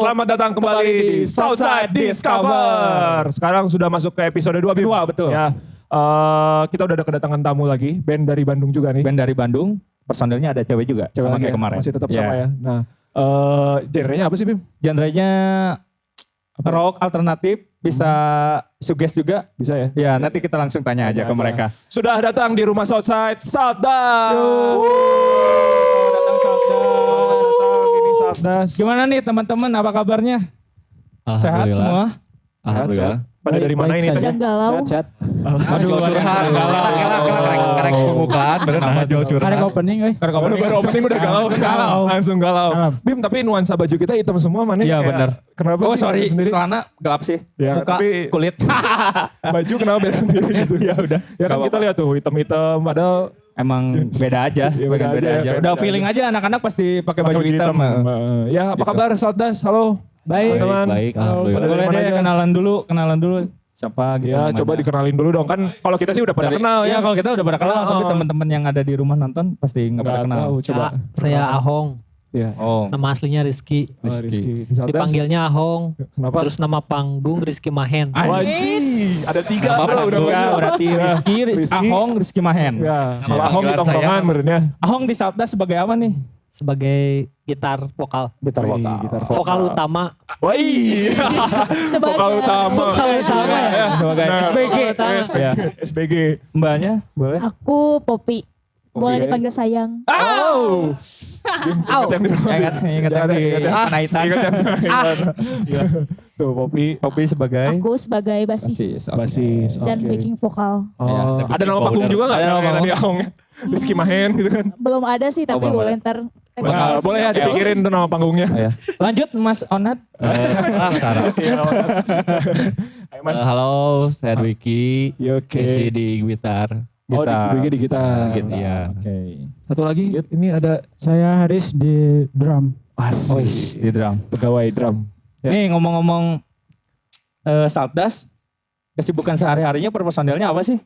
Selamat datang kembali di Southside Discover. Sekarang sudah masuk ke episode 2, Bim. Kedua, betul. Ya, kita udah ada kedatangan tamu lagi, band dari Bandung juga nih. Band dari Bandung, personilnya ada cewek juga, Cewek sama lagi kayak ya? kemarin. Masih tetap sama ya. Nah, genrenya apa sih, Bim? Genrenya rock alternatif, bisa suggest juga. Bisa ya? Ya, nanti kita langsung tanya aja ke mereka. Sudah datang di rumah Southside, Saldas. Selamat datang, Saldas. Selamat datang, ini Saldas. Gimana nih teman-teman, apa kabarnya? Sehat semua? Alhamdulillah. Pada dari mana ini? Sedang galau. Chat. Aduh, curhat, karek pembukaan, bener nah jauh curhat. Karek opening euy. Baru opening udah galau. Langsung galau. Galau. Bim, tapi nuansa baju kita hitam semua mana? Iya, Kayak, bener. Kenapa Oh sih? sorry, Sendiri? celana gelap sih. Ya, Muka, tapi- kulit. Baju kenapa beda sendiri gitu? Ya udah. Ya kan Gak kita lihat tuh hitam-hitam padahal Emang beda aja, Ya, beda beda aja. Udah feeling aja anak-anak pasti pakai baju pakai hitam. Ya, apa kabar Saldas? Halo. Baik. Teman. Baik, alhamdulillah. Dari Boleh mana deh aja? kenalan dulu. Siapa gitu. Ya, namanya. coba dikenalin dulu dong. Kan kalau kita sih udah pada kenal ya. Iya, kalau kita udah pada kenal, tapi Oh. teman-teman yang ada di rumah nonton pasti nggak pada kenal. tahu, coba. Saya Ahong, Ya. Oh, nama aslinya Rizky. Rizky. Di Saldas. Dipanggilnya Ahong, Kenapa? terus nama panggung Rizky Mahen. Wajib. Ada 3 Nama bro. panggung. Udah ya, berarti Rizky, Rizky. Ahong, Rizky Mahen. Ya, kalau Ya, Ahong di panggilan tongkrongan saya. benernya. Ahong di Saldas sebagai apa nih? Sebagai gitar vokal. Gitar Wih, vokal. gitar Vokal utama. Wah iya. Vokal utama. Vokal utama ya. Sebagai SBG. Ya. SBG. Mbaknya, boleh? Aku Popi. Boleh ya. dipanggil sayang. Oh. Ingat yang di Ingat yang di Panaitan. Ingat yang Iya. Tuh, Popi. Kopi sebagai Aku sebagai basis Basis. dan oke. backing vokal. Oh, Ya, ada nama panggung juga nggak? Ada nama Kayak panggung. tadi Ahong. Rizky Mahen gitu kan. Belum ada sih, tapi belum boleh ada. ntar. Nah, boleh ya dipikirin tuh nama panggungnya. Ya. Lanjut Mas Onat. Sarah. Iya, ayo Mas. Halo, saya Dwiki. Ya, oke. Isi di gitar. Oh, di gitar. Gitu ya. Oke. Satu lagi, ini ada Saya Haris di drum. Oh, di drum. pegawai drum. Ya. Nih ngomong-ngomong Saldas, kesibukan sehari-harinya personelnya apa sih?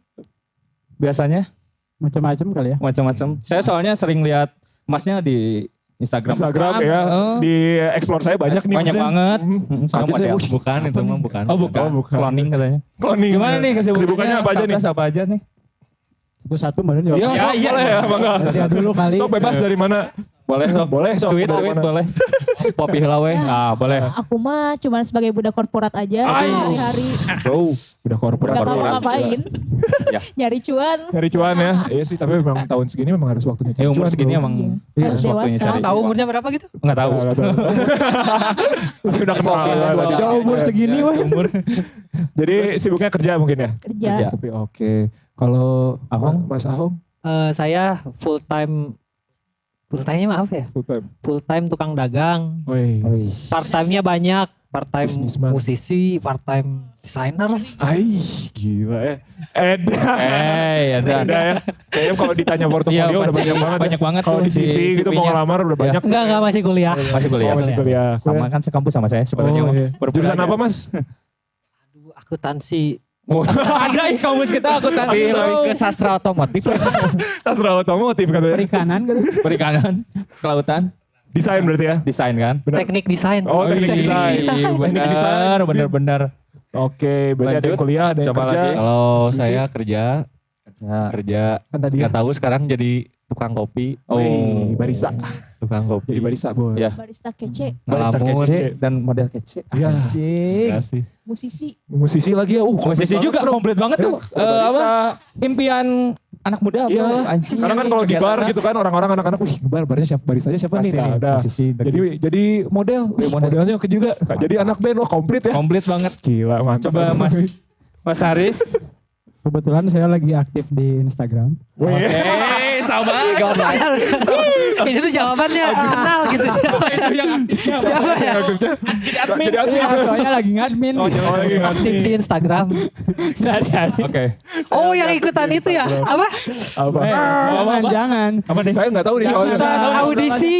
Biasanya Macam-macam kali ya. macam-macam. Saya soalnya sering lihat Masnya di Instagram ya, Oh. di explore saya banyak nih. Banyak maksudnya. banget. Kaget Sama saya, model. wih, Bukan itu mah bukan. Oh bukan. Oh, bukan. Cloning katanya. Cloning. Gimana nih kesibukannya apa aja nih? Saldas apa aja nih? Satu-satu badan jawab. Iya, Ya, sok, iya. boleh ya, bangga. Ya dulu kali. Sok bebas dari mana? Boleh sok. Boleh, sok. Sweet Dari mana? boleh. Popi heula we. Ah boleh. Aku mah cuma sebagai budak korporat aja. Ais. Hari-hari Bro, udah korporat. gak tahu ngapain. Ya. Nyari cuan. Nyari cuan ya. Iya sih, tapi memang tahun segini memang harus waktunya. Ya umur segini bro. emang Iya. Harus waktunya dewasa. cari Tahu uang. umurnya berapa gitu? Nggak tahu. Nggak tahu. Tapi udah kenal. Oke, Jauh umur segini weh. Umur. Jadi sibuknya kerja mungkin ya? Kerja. Kerja. Tapi oke. Kalau Ahong? Mas Ahong, Saya full time mah apa ya? full time. Full time tukang dagang. Woi. Part time-nya banyak. Part time Businessman. musisi, part time desainer. Ai, gila ya. Edan. Ada. Ada ya. Kayaknya kalau ditanya Iya portofolio udah pasti banyak banget. banyak ya. banget Kalau tuh di CV gitu mau CV-nya. ngelamar udah banyak. Enggak masih kuliah. Masih kuliah. Oh, masih kuliah. Sama kan sekampus sama saya sebenarnya. Oh, iya. Baru Jurusan belajar. apa Mas? Aduh, akuntansi. Oh, ada ih kampus kita akuntansi. Lebih ke sastra otomotif. Sastra otomotif katanya. Perikanan gitu. Perikanan, kelautan, Desain berarti ya? desain kan? Benar. Teknik desain. Oh, teknik desain. Teknik desain. Bener. Oke, berarti ada Lanjut. yang kuliah, ada yang Coba kerja. lagi. Halo, Sedikit. saya kerja. Kan tadi ya. Gak tahu sekarang jadi tukang kopi. Wih, barista. Tukang kopi. Jadi barista, boy. Ya. Barista kece. Barista Ngelamun. kece dan model kece. Iya. Anjing. Ya sih. Musisi. Musisi lagi ya. Musisi juga komplit banget tuh. Barista. Impian anak muda apa? Iya. Anjing. Sekarang kan kalau di bar gitu kan orang-orang anak-anak, wih barnya siapa, baristanya siapa Pasti nih? Nah, nih, udah. musisi. Jadi model, wih, modelnya oke juga. Jadi anak band, wah komplit ya. komplit banget. Gila, mantap. Coba Mas Haris. Kebetulan saya lagi aktif di Instagram. Wih, Sama. Ini tuh jawabannya kenal gitu. Itu yang Siapa ya? jadi admin. Jadi admin. Ya, soalnya lagi ngadmin. Oh, lagi Aktif di ngadmin. Instagram. Oke. Oh yang ikutan itu ya? Apa? Apa? Jangan. Apa nih? Saya nggak tahu nih soalnya. Ikutan audisi.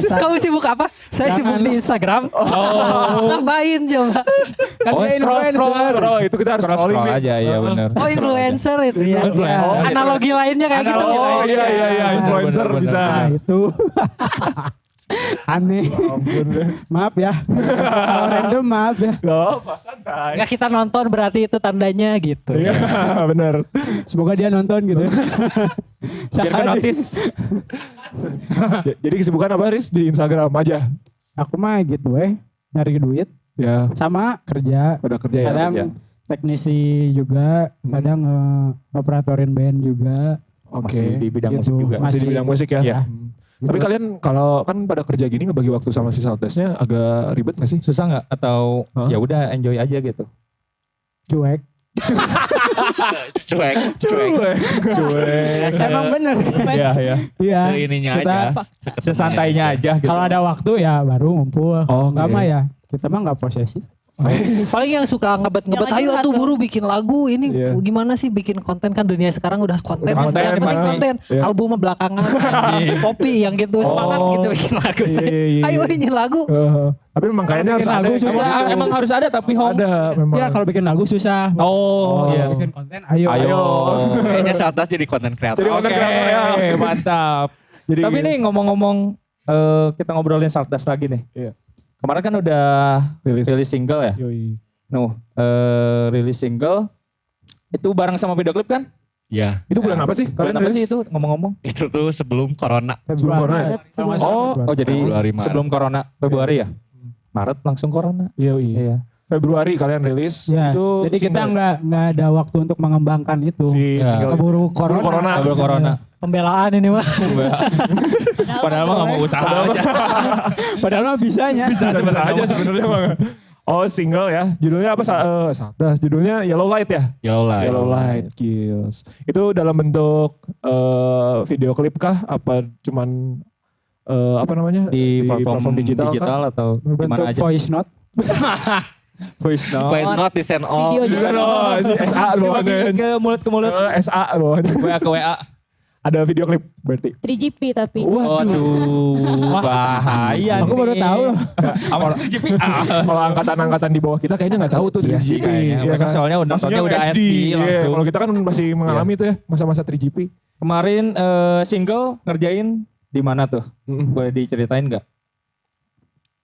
Kamu sibuk apa? Saya sibuk di Instagram. Ngapain coba? Kan Oh, dia influencer. Scroll, itu kita harus Scroll scrolling nih. aja, iya benar. Oh influencer itu ya. Influencer. Analogi lainnya kayak gitu. Oh iya, influencer Bener, bener, bisa. Nah itu. Aneh. Ampun. Maaf ya. Kalau random maaf ya. Loh, pas santai. Nggak kita nonton berarti itu tandanya gitu. Iya, benar. Semoga dia nonton gitu. Biar ke notice. Jadi kesibukan apa Riz di Instagram aja? Aku mah gitu nyari duit Ya, sama kerja. pada kerja ya. Kadang kerja. teknisi juga, kadang operatorin band juga. Oke. Masih di bidang Gitu. musik juga. Masih di bidang musik ya? Iya. Gitu. Tapi kalian kalau kan pada kerja gini ngebagi waktu sama si Saltesnya agak ribet gak sih? Susah nggak? Atau Hah? ya udah enjoy aja gitu. Cuek. Cuek. Cuek. Emang bener. Iya, iya. Iya. Seininya Kita aja. Sesantainya aja gitu. kalau ada waktu ya baru ngumpul. Oke. Enggak mah ya. Kita mah enggak posesif. Paling yang suka ngebet-ngebet, Jangan ayo curhat tuh dong. buru bikin lagu ini Iya. gimana sih bikin konten, kan dunia sekarang udah konten, Udah konten, yang penting pasti. konten, Iya. albumnya belakangan, kopi yang gitu, semangat Oh. gitu bikin lagu. Iya, iya, Ayo iya. ini lagu. Tapi memang kayaknya harus Bikin ada. lagu susah. Emang harus ada tapi home. Ada memang. Ya kalau bikin lagu susah. Oh, iya. Bikin konten ayo. Ayo. Kayaknya Saltas jadi konten kreator. Jadi konten kreator ya. Mantap. Jadi Tapi nih ngomong-ngomong, kita ngobrolin Saltas lagi nih. Iya. Kemarin kan udah rilis single ya. Yoi. Rilis single itu bareng sama video klip kan? Ya, Itu bulan apa sih? Bulan Kalian apa rilis? sih itu ngomong-ngomong? itu tuh sebelum corona. Sebelum corona ya? Kalau nggak Oh, salah, jadi Februari, Maret. sebelum corona Februari ya? Maret langsung corona. Yoi. Iya. Februari kalian rilis. Ya, Itu jadi kita single. nggak ada waktu untuk mengembangkan itu. Si Ya. single. Keburu corona. corona. Keburu corona. Pembelaan ini mah. Padahal mah nggak mau usaha aja. Padahal mah bisanya. Bisa aja sebenarnya Bang. Oh single ya. Judulnya apa? Saltas. Judulnya Yellow Light ya? Yellow Light. Yellow Light Kills. Itu dalam bentuk video klip kah? Apa cuman apa namanya? Di platform digital, kah? atau Bentuk gimana aja? voice note. Voice note. Voice note di send all. Video Bisa dong. SA Dibagi bawahnya. ke mulut. SA bawahnya. WA ke WA. Ada video klip berarti. 3GP tapi. Waduh, bahaya Aku baru nih. tahu loh. Apa GP? Kalau angkatan-angkatan di bawah kita kayaknya nggak tahu tuh Iya 3GP. sih kayaknya. Iya Mereka soalnya udah Maksudnya nontonnya udah HD. HD Iya, langsung. kalau kita kan masih mengalami tuh ya masa-masa 3GP. Kemarin single ngerjain di mana tuh? Boleh diceritain nggak?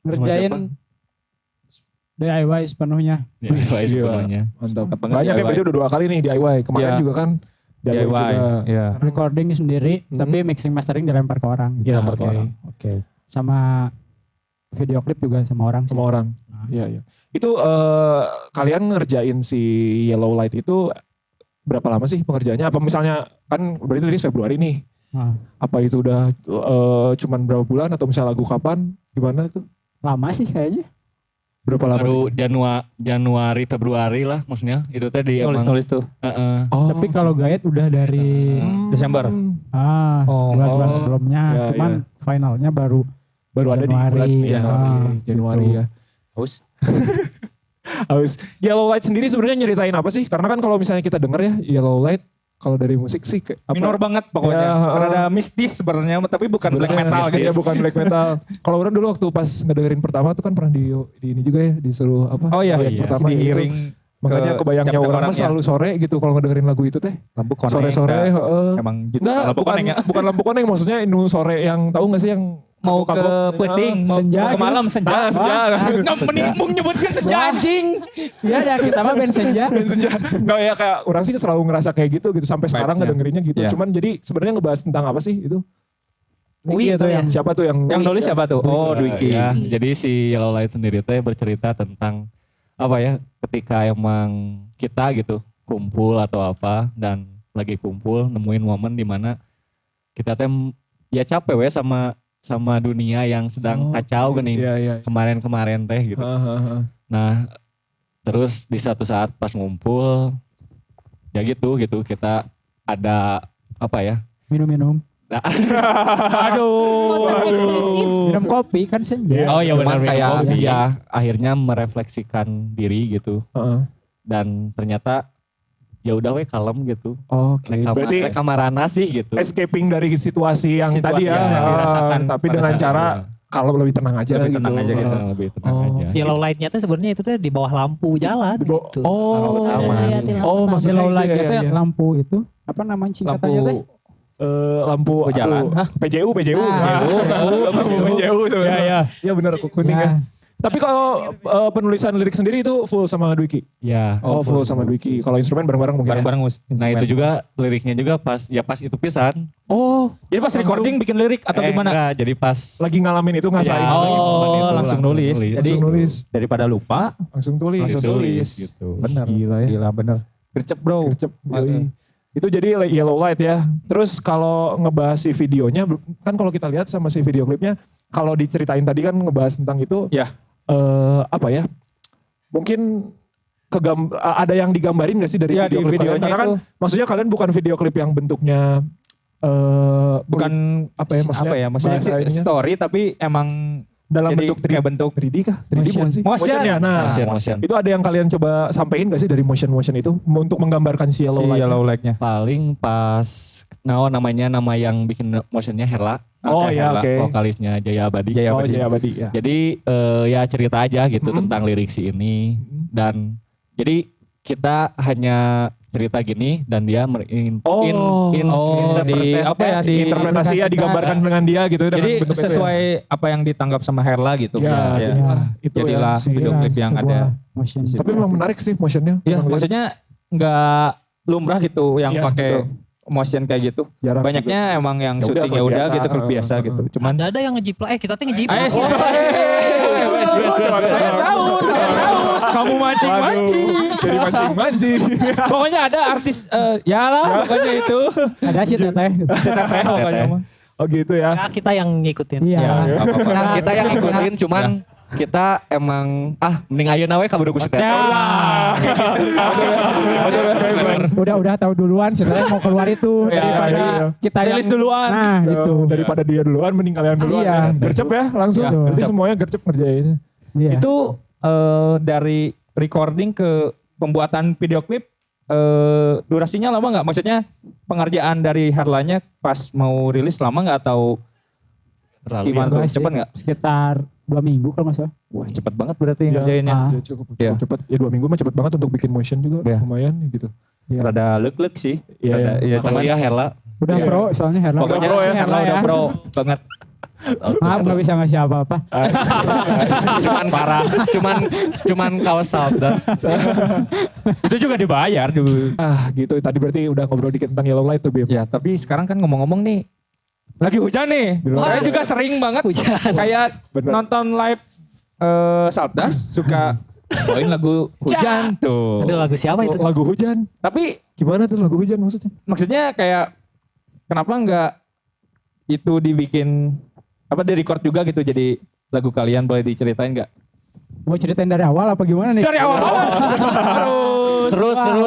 Ngerjain DIY sepenuhnya. Ya, voice semuanya. Mantap. Apa nggak Banyak ya, DIY? berarti udah 2 kali nih DIY. Kemarin Iya. juga kan DIY juga. Iya. Recording sendiri, Hmm. tapi mixing mastering dilempar ke orang. Ya, Dilempar ke oke. orang. Oke. Sama video klip juga sama orang sih. Sama orang. Iya, iya. Itu kalian ngerjain si Yellow Light itu berapa lama sih pengerjaannya? Apa misalnya kan berarti rilis Februari nih. Nah, Apa itu udah cuman berapa bulan atau misalnya lagu kapan? Gimana tuh? lama sih kayaknya. Berapa lama? Baru Januari, Februari lah maksudnya. Itu tadi emang. Nulis-nulis tuh. Oh, Tapi kalau guide udah dari Desember. Oh. bulan-bulan Oh. sebelumnya. Ya, Cuman finalnya baru baru ada di Januari, bulan ya, ya, oke. Januari gitu. ya. Haus. Haus. Yellow Light sendiri sebenarnya nyeritain apa sih? Karena kan kalau misalnya kita denger ya Yellow Light kalau dari musik sih kayak apa? Minor banget pokoknya. Ya, Rada mistis sebenarnya, tapi bukan black Sebenarnya metal mistis gitu. ya, bukan black metal. Kalau orang dulu waktu pas ngedengerin pertama tuh kan pernah di ini juga ya disuruh apa? Oh iya, Yang pertama itu. diiring Makanya ke kebayangnya tiap-tiap orang orang mah ya. selalu sore gitu kalau ngedengerin lagu itu teh. lampu koneng. Sore-sore, Enggak. heeh. Emang gitu. Enggak, lampu bukan, koneng ya. bukan lampu koneng maksudnya ini sore yang tahu gak sih yang Mau ke kabuk-kabuk? puting, mau Senja ke gitu. malam senja. Ah, senja. Nggak menimbung nyebutkan senja anjing. Iya dah kita mah band senja. Senja. Enggak ya kayak orang sih selalu ngerasa kayak gitu sampai sekarang Vibes-nya. ngedengerinnya gitu. Iya. Cuman jadi sebenarnya ngebahas tentang apa sih itu? Wih itu yang Siapa tuh yang Yang nulis siapa tuh? Oh, Dwiki. Ya, jadi si Yellow Light sendiri teh bercerita tentang apa ya, ketika emang kita gitu kumpul atau apa dan lagi kumpul nemuin momen di mana kita teh ya capek we sama dunia yang sedang kacau gini Iya, iya. kemarin-kemarin teh gitu. Nah, terus di satu saat pas ngumpul ya gitu kita ada apa ya? minum-minum. Nah, Konten eksplisit. Minum kopi kan senja. Oh iya cuman benar kayak benar. dia akhirnya merefleksikan diri gitu Heeh. dan ternyata ya udah we kalem gitu. Oke. Berarti Rek kamarana sih gitu. escaping dari situasi yang Situasi tadi ya, yang dirasakan tapi pada dengan saat cara itu. kalau lebih tenang aja Lebih gitu. tenang aja gitu. Lebih tenang Oh. aja. Yellow lightnya tuh sebenarnya itu tuh di bawah lampu jalan gitu. Oh, Sama. Liatin lampu oh taman. maksudnya Yellow light itu itu ya, ya. lampu itu apa namanya Lampu singkatannya teh? lampu jalan. Hah? PJU. PJU Ya, ya. Ya benar kuning Ya. kan. Tapi kalau penulisan lirik sendiri itu full sama Dwiki. Ya. Oh, full sama Dwiki. Kalau instrumen bareng-bareng mungkin. Bareng-bareng Nah itu juga liriknya juga pas itu pisan. Oh, Jadi pas recording bikin lirik atau gimana? Enggak, jadi pas lagi ngalamin itu ngasain. Ya, Oh, langsung nulis. Jadi langsung nulis. daripada lupa, Langsung tulis. langsung tulis gitu. bener. Gila ya. Gila bener. Gercep bro. Gercep, yoi. Itu jadi Yellow Light ya. Terus kalau ngebahas si videonya, kan kalau kita lihat sama si video klipnya, kalau diceritain tadi kan ngebahas tentang itu, Ya. Apa ya? Mungkin ada yang digambarin gak sih dari Ya, video di klip kalian? videonya Karena kan itu. maksudnya kalian bukan video klip yang bentuknya Bukan apa ya maksudnya? maksudnya bahasa ininya? story tapi emang dalam jadi bentuk 3D. kayak bentuk 3D kah? 3D bukan sih? Motion. ya. Nah, Motion. itu ada yang kalian coba sampein gak sih dari motion itu untuk menggambarkan si Yellow si Light? yellow light-nya. Paling pas nama yang bikin motionnya Herla. Oh iya, Herla. oke. Vokalisnya Jaya Abadi. Jaya Oh, Abadi. Jaya Abadi ya. Jadi ya cerita aja gitu Mm-mm. tentang lirik si ini dan jadi kita hanya cerita gini dan dia Interpretasi ya digambarkan dengan dia gitu. dengan Jadi bentuk itu ya. sesuai apa yang ditanggap sama Herla gitu. Ya, Ya. jadilah itu Jadilah ya. video klip yang sebuah ada. motion. Tapi memang menarik sih motionnya. Ya, Emang maksudnya nggak lumrah gitu yang Iya, pakai betul. motion kayak gitu. jarang Banyaknya emang yang Ya udah, syuting ya klip udah biasa. gitu klip biasa gitu. Cuman Ada yang ngejiplak, kita tuh ngejiplak. Saya tahu. Kamu mancing-mancing. Jadi mancing-mancing. Pokoknya ada artis ya lah pokoknya itu. Ada sih teteh. Teteh pokoknya mah. Oh gitu ya. Ya, kita yang ngikutin. Iya. Ya, apa-apa. Nah, kita yang ikutin cuman kita emang mending ayeuna we ka budak ku si Teteh. Udah tahu duluan sebenarnya mau keluar itu Ya, daripada iya. kita yang Rilis duluan. Nah, itu. Daripada dia duluan mending kalian duluan. Iya. Gercep ya langsung. Ya, Nanti gercep. semuanya gercep ngerjainnya. Iya. Itu dari recording ke pembuatan video klip durasinya lama nggak? Maksudnya pengerjaan dari Herlanya pas mau rilis lama nggak atau Terlalu gimana tuh? Enggak sih. Cepet nggak? Sekitar 2 minggu kalau nggak salah. Wah cepet banget berarti Iya. ngerjainnya. Ya, cukup Iya. cepet. Ya 2 minggu mah cepet banget untuk bikin motion juga. Iya. Lumayan gitu. Iya. Rada lek-lek sih. Iya, Rada, iya. iya, Makasih ya Herla. Udah Iya. pro soalnya Herla. Pokoknya pro ya, Herla udah pro banget. Maaf nggak bisa ngasih apa-apa. Cuman parah, cuman kaos Saldas. Itu juga dibayar dulu. Gitu. Tadi berarti udah ngobrol dikit tentang Yellow Light tuh Bim. Ya tapi sekarang kan ngomong-ngomong nih lagi hujan nih. Di luar Saya ada. juga sering banget Hujan. kayak Bener. nonton live Saldas suka bawain lagu hujan tuh. Aduh, lagu siapa itu? Lagu hujan. Tapi Gimana tuh lagu hujan maksudnya? maksudnya kayak kenapa nggak itu dibikin apa di record juga gitu jadi lagu kalian boleh diceritain nggak? Mau ceritain dari awal apa gimana nih? Dari awal terus. Seru.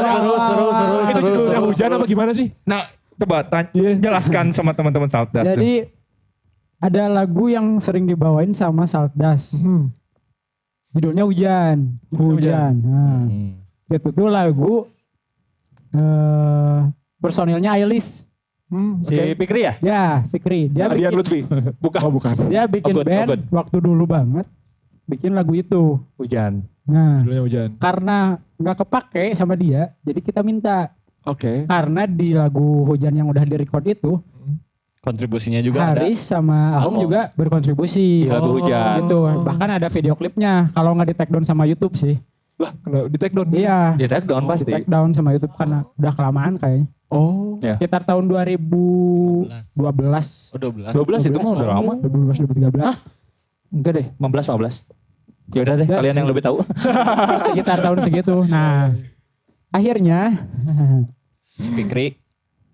Itu judulnya hujan apa gimana sih? Nah coba Iya. jelaskan sama teman-teman Saldas. tuh. Jadi ada lagu yang sering dibawain sama Saltdas. Judulnya Hujan. Hujan. Nah, itu tuh lagu personilnya Ailis. Si Fikri ya? Ya, Fikri. Dia Adian bikin, Lutfi. Bukan. Oh bukan. dia bikin Oh, good, band oh, good. waktu dulu banget. Bikin lagu itu. Hujan. Nah, Judulnya hujan. karena nggak kepake sama dia, jadi kita minta. Oke. Karena di lagu Hujan yang udah direcord itu, Kontribusinya juga ada. Haris sama Ahom Oh. juga berkontribusi. Di lagu hujan. Gitu. Bahkan ada video klipnya. Kalau nggak di take down sama YouTube sih. Lah, kena di take down. Iya. Di take down Di pasti. take down sama YouTube karena udah kelamaan kayaknya. Oh. Ya. Sekitar tahun 2012. Oh 12. 12 itu mah udah lama. 2012 2013. Enggak deh, 15. Ya udah deh, Ya, kalian yang lebih tahu. Sekitar tahun segitu. Nah, akhirnya Fikri.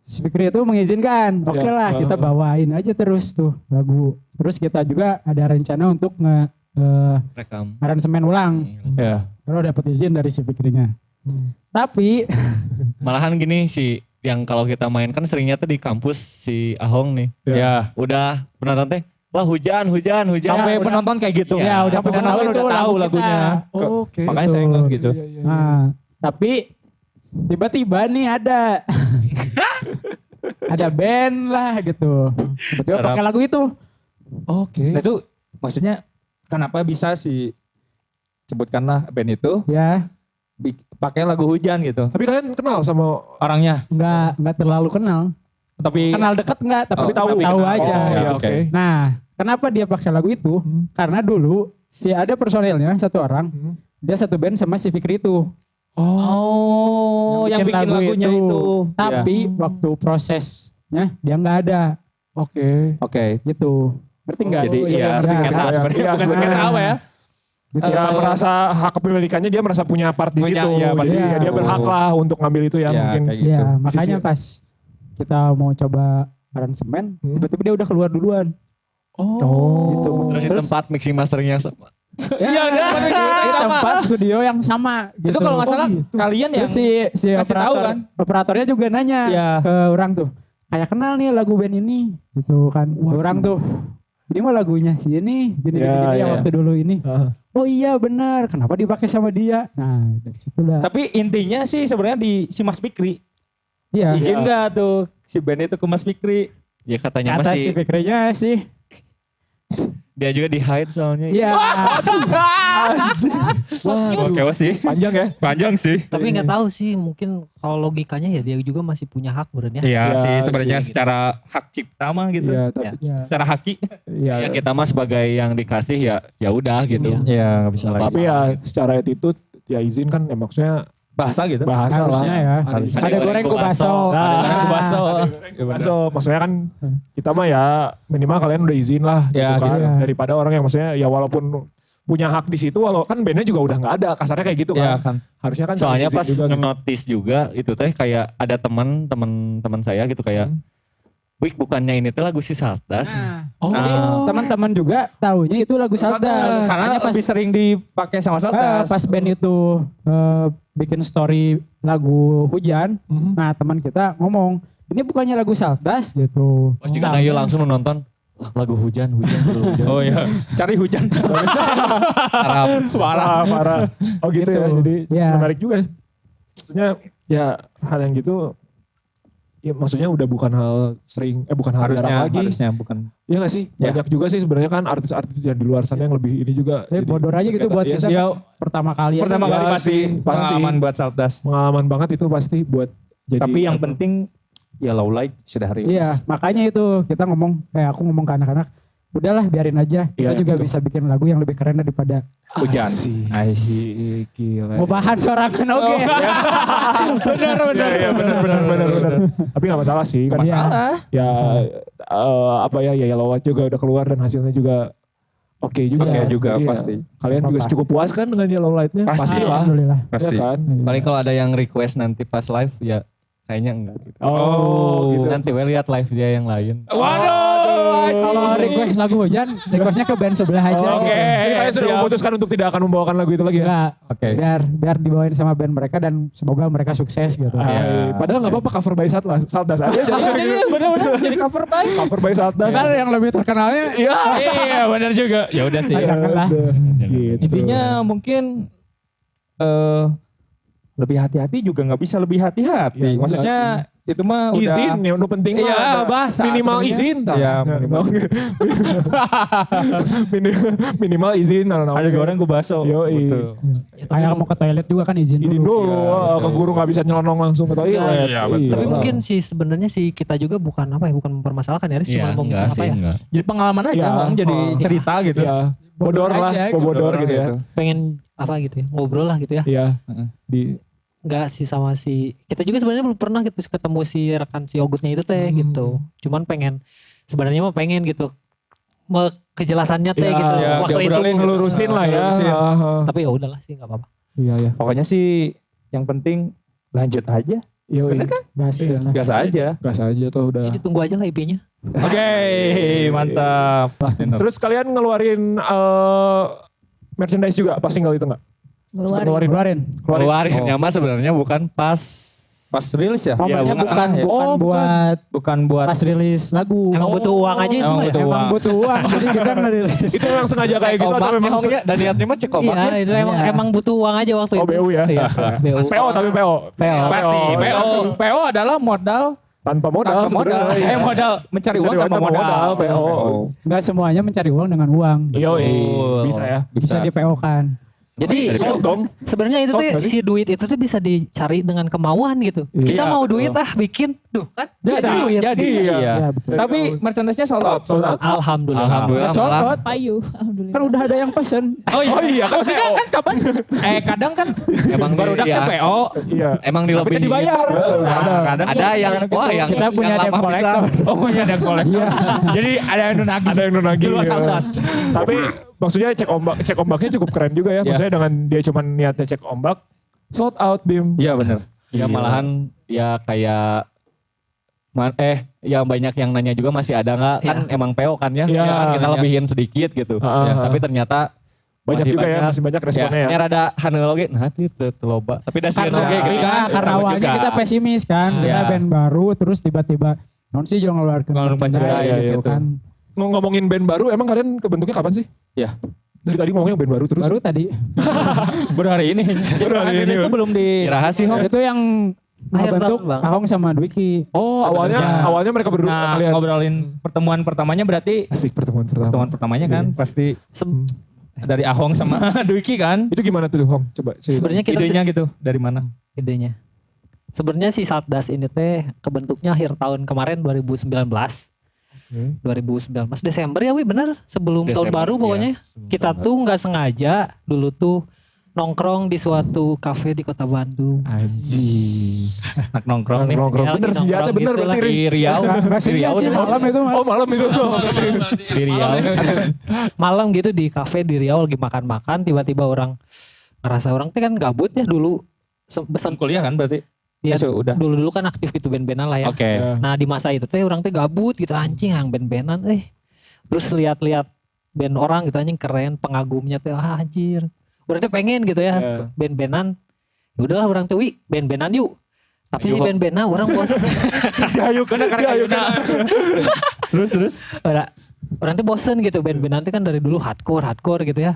si Fikri itu mengizinkan. Oke Ya. lah, kita bawain aja terus tuh lagu. Terus kita juga ada rencana untuk Rekam. aransemen ulang. Ya. Kalau dapat izin dari si Fikrinya. Tapi Malahan gini sih yang kalau kita main kan seringnya tuh di kampus si Ahong nih. Ya. Udah penonton teh, wah hujan. Sampai udah. penonton kayak gitu. Ya, udah sampai penonton penonton itu udah tahu tahu lagunya. kita. Oke. Makanya saya ingat gitu. Iya, iya, iya. Nah, tapi tiba-tiba nih ada band lah gitu. Tiba-tiba pakai lagu itu. Oke. Nah itu maksudnya kenapa bisa sebutkanlah band itu Ya, pakai lagu hujan gitu. Tapi kalian kenal sama Orangnya. nggak terlalu kenal. Tapi Kenal dekat enggak, tapi tahu tapi tahu kenal. aja. Oh, Iya, oke. oke. Nah, kenapa dia pakai lagu itu? Karena dulu si ada personilnya satu orang, dia satu band sama si Fikri itu. Oh, yang bikin lagunya itu. Tapi waktu prosesnya dia nggak ada, Oke. Oke. gitu. Ngerti nggak? Jadi iya, iya iya, sengketa iya, sebenarnya iya, bukan sengketa apa ya? Gitu. Ya merasa hak kepemilikannya dia merasa punya part di Punya, situ. iya, part Jadi di ya situ. dia berhak lah untuk ngambil itu ya Iya, mungkin. kayak gitu. Iya, makanya Sisi- pas kita mau coba aransemen, tiba-tiba dia udah keluar duluan. Gitu. Terus di tempat mixing mastering yang sama. Iya, di tempat studio yang sama. Gitu. Itu kalau nggak salah kalian yang Terus si kasih tahu operator, kan? operatornya juga nanya Iya. ke orang tuh, kayak kenal nih lagu band ini, gitu kan. Orang tuh, ini mah lagunya si ini, gini Iya, gini yang iya. waktu dulu ini. Ah. Oh iya benar, kenapa dipakai sama dia? Nah dari situ lah. Tapi intinya sih sebenarnya di si Mas Fikri. Iya. Izin nggak tuh si band itu ke Mas Fikri? Ya katanya Kata si masih Fikrinya sih, dia juga di hide soalnya. iya. Oke sih. Panjang ya. Panjang sih. Tapi nggak tahu sih, mungkin kalau logikanya ya dia juga masih punya hak sebenarnya. Iya Ya, sih sebenarnya sih. secara hak cipta mah gitu. Iya, tapi Ya. Secara haki. iya. Ya kita mah sebagai yang dikasih ya udah gitu. Iya nggak bisa Tapi ya secara attitude ya izin kan ya maksudnya bahasa gitu. bahasa lah. Harusnya ya. Harusnya. Ada goreng ku baso. Ada baso. So, maksudnya kan kita mah ya minimal kalian udah izin lah Ya, gitu kan. gitu. Daripada orang yang maksudnya ya walaupun punya hak di situ walau kan bandnya juga udah nggak ada kasarnya kayak gitu Iya kan. kan. Harusnya kan Soalnya izin pas juga gitu. nge-notice juga itu teh kayak ada teman saya gitu kayak Wih bukannya ini teh lagu si Saldas. Oh, Teman-teman juga taunya itu lagu Saldas. Karena Makanya lebih sering dipakai sama Saldas. pas band itu bikin story lagu Hujan, nah teman kita ngomong, ini bukannya lagu Saldas gitu. Oh jika Nayu langsung menonton "Lah, lagu hujan hujan. Oh iya, cari hujan. Arab. parah. Oh gitu, ya. Gitu. Jadi Ya. menarik juga. Maksudnya ya hal yang gitu ya maksudnya udah bukan hal sering bukan hal jarang lagi. harusnya bukan. Iya gak sih? Ya. Banyak juga sih sebenarnya kan artis-artis yang di luar sana yang lebih ini juga. Tapi jadi bodor aja gitu sengketa. buat Iya kita sih. Ya, pertama kali. aja. pertama kali Ya pasti sih, pasti. pengalaman buat Saldas. Pengalaman banget itu pasti buat jadi. Tapi yang penting ya low light sudah rilis. Iya, makanya itu kita ngomong, aku ngomong ke anak-anak, udahlah biarin aja. Kita Iya, juga betul. bisa bikin lagu yang lebih keren daripada Hujan. Gila. mau bahan sorangan oke. Benar. Iya benar. Tapi gak masalah sih. Kan Masalah. ya apa ya Yellow Light juga udah keluar dan hasilnya juga oke juga. Oke juga, Jadi ya, pasti. kalian juga Apa-apa. cukup puas kan dengan Yellow Light-nya? Pasti. Pastilah. Alhamdulillah. Pasti. Ya kan? Paling kalau ada yang request nanti pas live ya kayaknya enggak gitu. Oh, gitu. Nanti we lihat live dia yang lain. Waduh. Kalau request lagu Hujan, requestnya ke band sebelah aja. Oke. gitu. Jadi kalian sudah siap. memutuskan untuk tidak akan membawakan lagu itu lagi ya? Enggak, Oke. biar dibawain sama band mereka dan semoga mereka sukses gitu. Ay, padahal gak apa-apa cover by Saldas aja. Jadi Benar-benar jadi cover baik. cover by Saldas. Kan yang lebih terkenalnya Iya. Iya benar juga. Ya udah sih. lah. Gitu. Intinya mungkin lebih hati-hati juga nggak bisa lebih hati-hati. Ya, enggak Maksudnya itu mah udah izin yang udah penting Iya, mah ada bahasa minimal sebenarnya. izin tah. Iya, minimal. minimal izin ada goreng gue baso. Yoi. Gitu. Kayak mau ke toilet juga kan izin izin dulu. dulu ke guru nggak bisa nyelonong langsung ke toilet. Iya, betul. Tapi mungkin sih sebenarnya sih kita juga bukan bukan mempermasalahkan ya, Riz, cuma mau enggak apa sih ya? enggak. Jadi pengalaman aja, Iya. Bang, jadi Oh. cerita gitu. Iya. Bodor lah, aja, bodor gitu ya. Pengen apa gitu ya, ngobrol lah gitu ya. Iya. Heeh. Di Enggak sih sama si kita juga sebenarnya belum pernah gitu ketemu si rekan si Ogutnya itu teh gitu. Cuman sebenarnya mah pengen gitu kejelasannya teh Ya, gitu ya, waktu itu diobrolin, gitu. ngelurusin lah ya. Ngelurusin. Tapi ya udahlah sih nggak apa-apa. Iya ya. Pokoknya sih yang penting lanjut aja. Iya. Bener kan? Gas Iya. gitu. Biasa aja. Gas aja tuh udah. Jadi tunggu aja lah IP-nya. Oke, mantap. Terus kalian ngeluarin merchandise juga pas single itu nggak? Ngeluarin. Keluarinnya mah sebenarnya bukan pas Pas rilis ya? Momennya bukan. Bukan buat pas rilis lagu. Emang butuh uang aja itu Emang mah ya? butuh uang. Emang butuh uang, jadi kita ngerilis. Itu memang sengaja kayak gitu atau memang dan niatnya mah cek obat. Iya, itu emang butuh uang aja waktu Oh itu. BU ya? Iya, BU. PO tapi PO. PO. Pasti. PO adalah modal Tanpa modal tanpa modal. sebenarnya. Modal mencari uang Mencari tanpa modal. PO. Enggak semuanya mencari uang dengan uang. Iya, Betul. bisa ya. Bisa di PO kan. Jadi Sok dong. sebenarnya itu Sok tuh nggak sih? si duit itu tuh bisa dicari dengan kemauan gitu. Iya. Kita mau duit bikin, duh kan Bisa bisa duit. jadi. Iya. Iya. Ya, betul. Tapi merchandise-nya sold out. Sold out. Alhamdulillah. Alhamdulillah Sold malah out. Payu, alhamdulillah. Kan udah ada yang pesen. Oh iya, Oh iya, kan maksudnya PO. kan kapan? Kadang kan emang baru iya, udah PO, Iya. emang di tapi lebih kan dibayar. Nah, kadang ada yang wah yang Kita punya yang debt lama collector. pisan. oh punya ada kolektor. Jadi ada yang nagih. Ada yang nunagi. Di luar ya. Saldas. Tapi maksudnya cek ombaknya cukup keren juga ya. Iya. Maksudnya dengan dia cuma niatnya cek ombak, sold out Bim. Iya benar. Ya malahan ya kayak ya banyak yang nanya juga masih ada nggak kan emang PO kan ya. Iya. Ya, kita lebihin sedikit gitu. Ah, Ya, ah. tapi ternyata Banyak masih juga ya, masih banyak responnya ya. Ya rada handel oge nah itu loba. Tapi da sieun Karena, oge gitu. karena Sama awalnya juga. kita pesimis kan, kita Iya. band baru terus tiba-tiba non sih jangan ngeluarkan Ngeluarin merchandise merchandise gitu gitu. kan. Ngomongin band baru, emang kalian kebentuknya kapan sih? Iya. Dari tadi ngomongnya band baru terus. Baru tadi Baru hari ini. Baru hari ini, itu Bang. belum di Kiraha sih Hong. itu yang Akhir bentuk tahun, Bang. Ahong sama Dwiki. Oh, Sebenarnya. awalnya mereka berdua Nah, kalian. ngobrolin pertemuan pertamanya berarti Asik pertemuan pertama. pertemuan pertamanya kan pasti dari Ahong sama Dwiki kan. Itu gimana tuh, Hong? Coba cerita. Sebenarnya kita Idenya gitu dari mana? idenya. Sebenarnya si Satdas ini teh kebentuknya akhir tahun kemarin 2019. 2019 Desember ya, bener sebelum tahun Desember, baru iya. pokoknya. Sebelum Kita tahun tuh nggak sengaja dulu tuh nongkrong di suatu kafe di kota Bandung. Anjing. Anak nongkrong nih. Nongkrong. Ya, Bener lagi senjata nongkrong bener gitu berarti. lah. Di Riau. Nggak Di Riau sih tuh. malam itu malam. Oh malam itu. Di Riau. Malam gitu di kafe di Riau lagi makan-makan, tiba-tiba orang ngerasa orang tuh kan gabut ya dulu. Besan Kuliah kan berarti? ya, Udah. dulu kan aktif gitu band-bandan lah ya. Oke. Nah di masa itu teh orang teh gabut gitu anjing yang band-bandan terus lihat-lihat band orang gitu anjing keren, pengagumnya teh anjir. Orang teh pengen gitu ya Iya. band-bandan. Ya udahlah orang teh band-bandan yuk. Tapi si Ayo. band-bandnya orang bos. Gayu kena Terus. Orang teh bosen gitu band-bandan teh kan dari dulu hardcore gitu ya.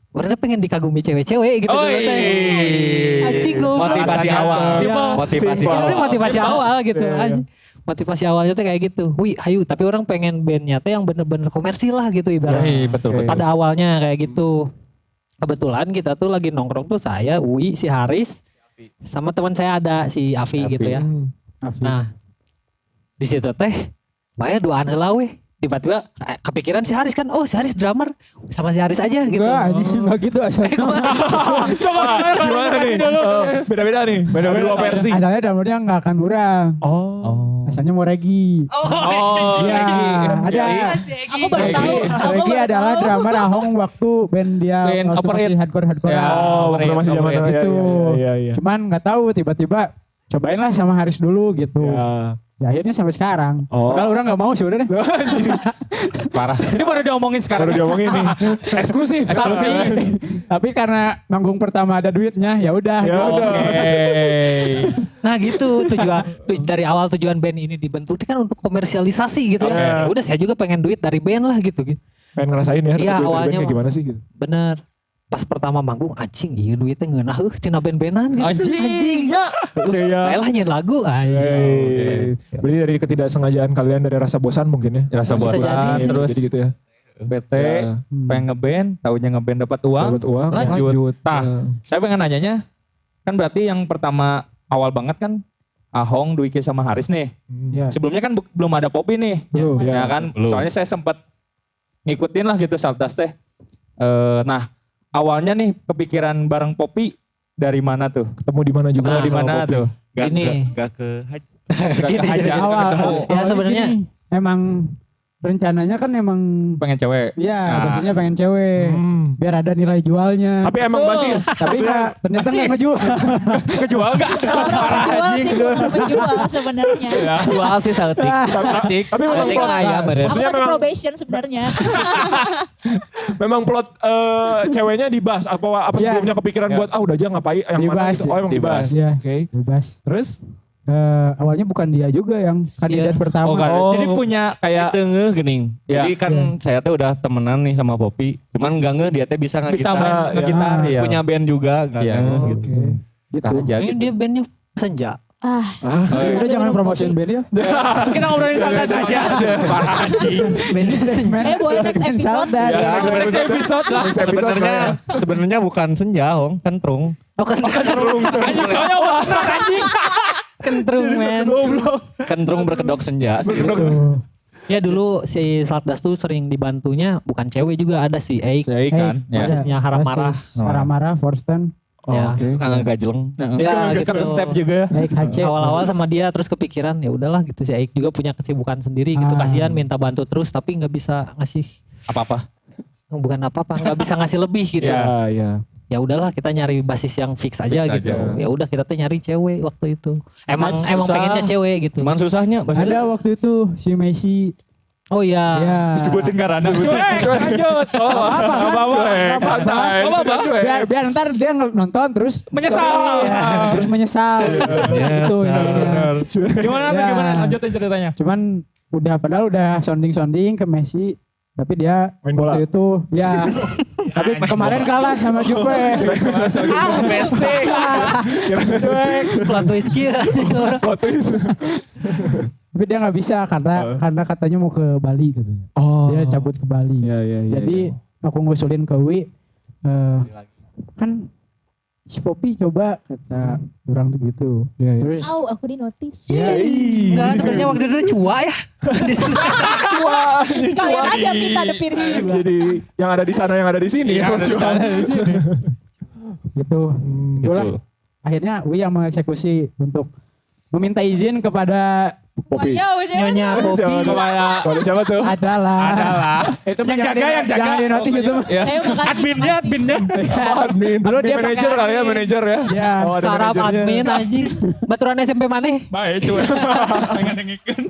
Orang teh pengen dikagumi cewek-cewek gitu. Oh, dulu teh. Anjing goblok. Motivasi awal. Simpel. Motivasi Simpel. Itu teh awal. motivasi awal gitu. Iya, iya. anjing. Motivasi awalnya tuh kayak gitu. Wih, ayo, tapi orang pengen bandnya teh yang bener-bener komersil lah gitu ibaratnya. Iya, betul. Oke. Pada awalnya kayak gitu. Kebetulan kita tuh lagi nongkrong tuh saya, Uwi, si Haris, sama teman saya ada si Afi Si gitu Afi. ya. Nah, di situ teh, bayar doaan heula weh. Tiba-tiba kepikiran si Haris kan, oh si Haris drummer, sama si Haris aja gitu. Enggak, anjing enggak gitu asalnya. Gimana nih? Beda-beda nih. Beda-beda dua versi. Asalnya drummernya enggak akan kurang. Oh. Asalnya mau Regi. Oh, Iya, ada. Aku baru tahu. Regi adalah drummer Ahong waktu band dia Band waktu Operate. masih hardcore. Ya. Oh, waktu masih zaman Gitu. Iya. Cuman nggak tahu tiba-tiba cobain lah sama Haris dulu gitu. Ya. Ya akhirnya sampai sekarang. Oh. Padahal orang nggak mau sebenarnya. parah. Ini baru diomongin sekarang. Baru diomongin nih. Eksklusif. Tapi karena manggung pertama ada duitnya, ya udah. Ya gitu. udah. Nah gitu dari awal tujuan band ini dibentuk kan untuk komersialisasi gitu Oke. ya. Udah saya juga pengen duit dari band lah gitu. Pengen ngerasain ya. Iya, dapet duit dari band awalnya kayak gimana sih gitu. Bener. Pas pertama manggung anjing iya duitnya ngeunah cina band-bandan gitu. Anjingnya. Iya. Lah nyanyiin lagu anjing. Hey. Berarti dari ketidaksengajaan kalian dari rasa bosan mungkin ya. Rasa Bisa bosan jadi. terus Jadi gitu ya. BT Ya. pengen ngeband, taunya ngeband dapat uang. Dapat uang, lanjut. Tah, Ya. saya pengen nanyanya, kan berarti yang pertama awal banget kan Ahong, Dwiki sama Haris nih. Ya. Sebelumnya kan belum ada Popi nih. Belum. Ya kan, Belum. soalnya saya sempat ngikutin lah gitu Saltas teh. Nah, awalnya nih kepikiran bareng Popi dari mana tuh? Ketemu di mana juga. Ketemu di sama mana Popi. tuh? Gak ke haji. Gak aja Awal, ketemu. Ya, awalnya sebenarnya- gini, emang rencananya kan emang Pengen cewek. ya Nah. maksudnya pengen cewek. Hmm. Biar ada nilai jualnya. Tapi emang basis. Tapi nggak, ternyata nggak ngejual. Kejual gak? Jual sih bukan menjual sebenarnya. Jual sih sautik. Tapi memang Sautik plot, ayam Aku bener. Maksudnya masih memang- probation sebenarnya. memang plot ceweknya dibahas apa Iya. sebelumnya kepikiran Ya. buat udah aja ngapain yang mana Dibahas, gitu. Oh emang dibahas. Iya. Oke. Bebas. Terus Awalnya bukan dia juga yang kandidat Iya. pertama. Oh, kan. Oh. Jadi punya kayak Tengah gening. Ya. Jadi kan saya tuh udah temenan nih sama Popi. Cuman gak nge dia teh bisa bisa ngegitar. main ngegitar ya. Punya band juga gak Iya. nge Oke. gitu. Gitu. Aja Ini gitu. dia bandnya senja. Udah jangan promotion band ya. Kita ngobrolin Saldas saja. Parah anjing. Boleh next episode. Next episode lah. Sebenarnya bukan senja, Hong, kentrung. Anjing soalnya warna anjing. Kentrung men. Kentrung berkedok senja. Ya dulu si Saldas tuh sering dibantunya bukan cewek juga, ada si Eik. Saya kan. Basisnya Haramara. Haramara, Forsten, Ya. Kangen gajeleng. Ya, Secret gitu. step juga. Eik HC. Awal-awal sama dia terus kepikiran ya udahlah gitu, si Eik juga punya kesibukan sendiri gitu, kasihan minta bantu terus tapi nggak bisa ngasih Apa-apa. bukan apa-apa, nggak bisa ngasih lebih gitu. Ya. Ya udahlah kita nyari basis yang fix aja Fix gitu. aja. Ya udah kita tuh nyari cewek waktu itu. Emang Susah. pengennya cewek gitu. Cuman susahnya. Ada waktu itu si Messi. Oh iya. Ya. Disebutin karena. Cuek, lanjut. Oh, santai. Biar ntar dia nonton terus Menyesal. Iya, terus menyesal. Gitu intinya. Gimana tuh, Ya. gimana? Lanjutin ceritanya. Cuman padahal udah sounding ke Messi, tapi dia Main bola. waktu itu ya. Tapi kemarin kalah sama Juve. Messi. Plot twist kia. Tapi dia nggak bisa karena katanya mau ke Bali katanya. Oh. Dia cabut ke Bali. Iya. Jadi aku ngusulin ke Wi, kan si Poppy coba kata orang tuh gitu. Iya. Terus Aku di notice. ya, Enggak, sebenarnya waktu itu cua ya. Kalian aja minta depirnya. Jadi yang ada di sana yang ada di sini. Yang ada di sana, di sini. gitu. Itulah akhirnya Wi yang mengeksekusi untuk meminta izin kepada Poppy. Nyonya Poppy. Kalau siapa tuh? adalah Itu yang jaga. jangan di notice itu. Ya. Adminnya. Admin. Lalu dia Manajer pakai kali ya, admin. manajer ya. Ya. Oh, ada Sarap manajernya. admin anjing. Baturan SMP maneh. Baik, cuek. Pengen dengikeun.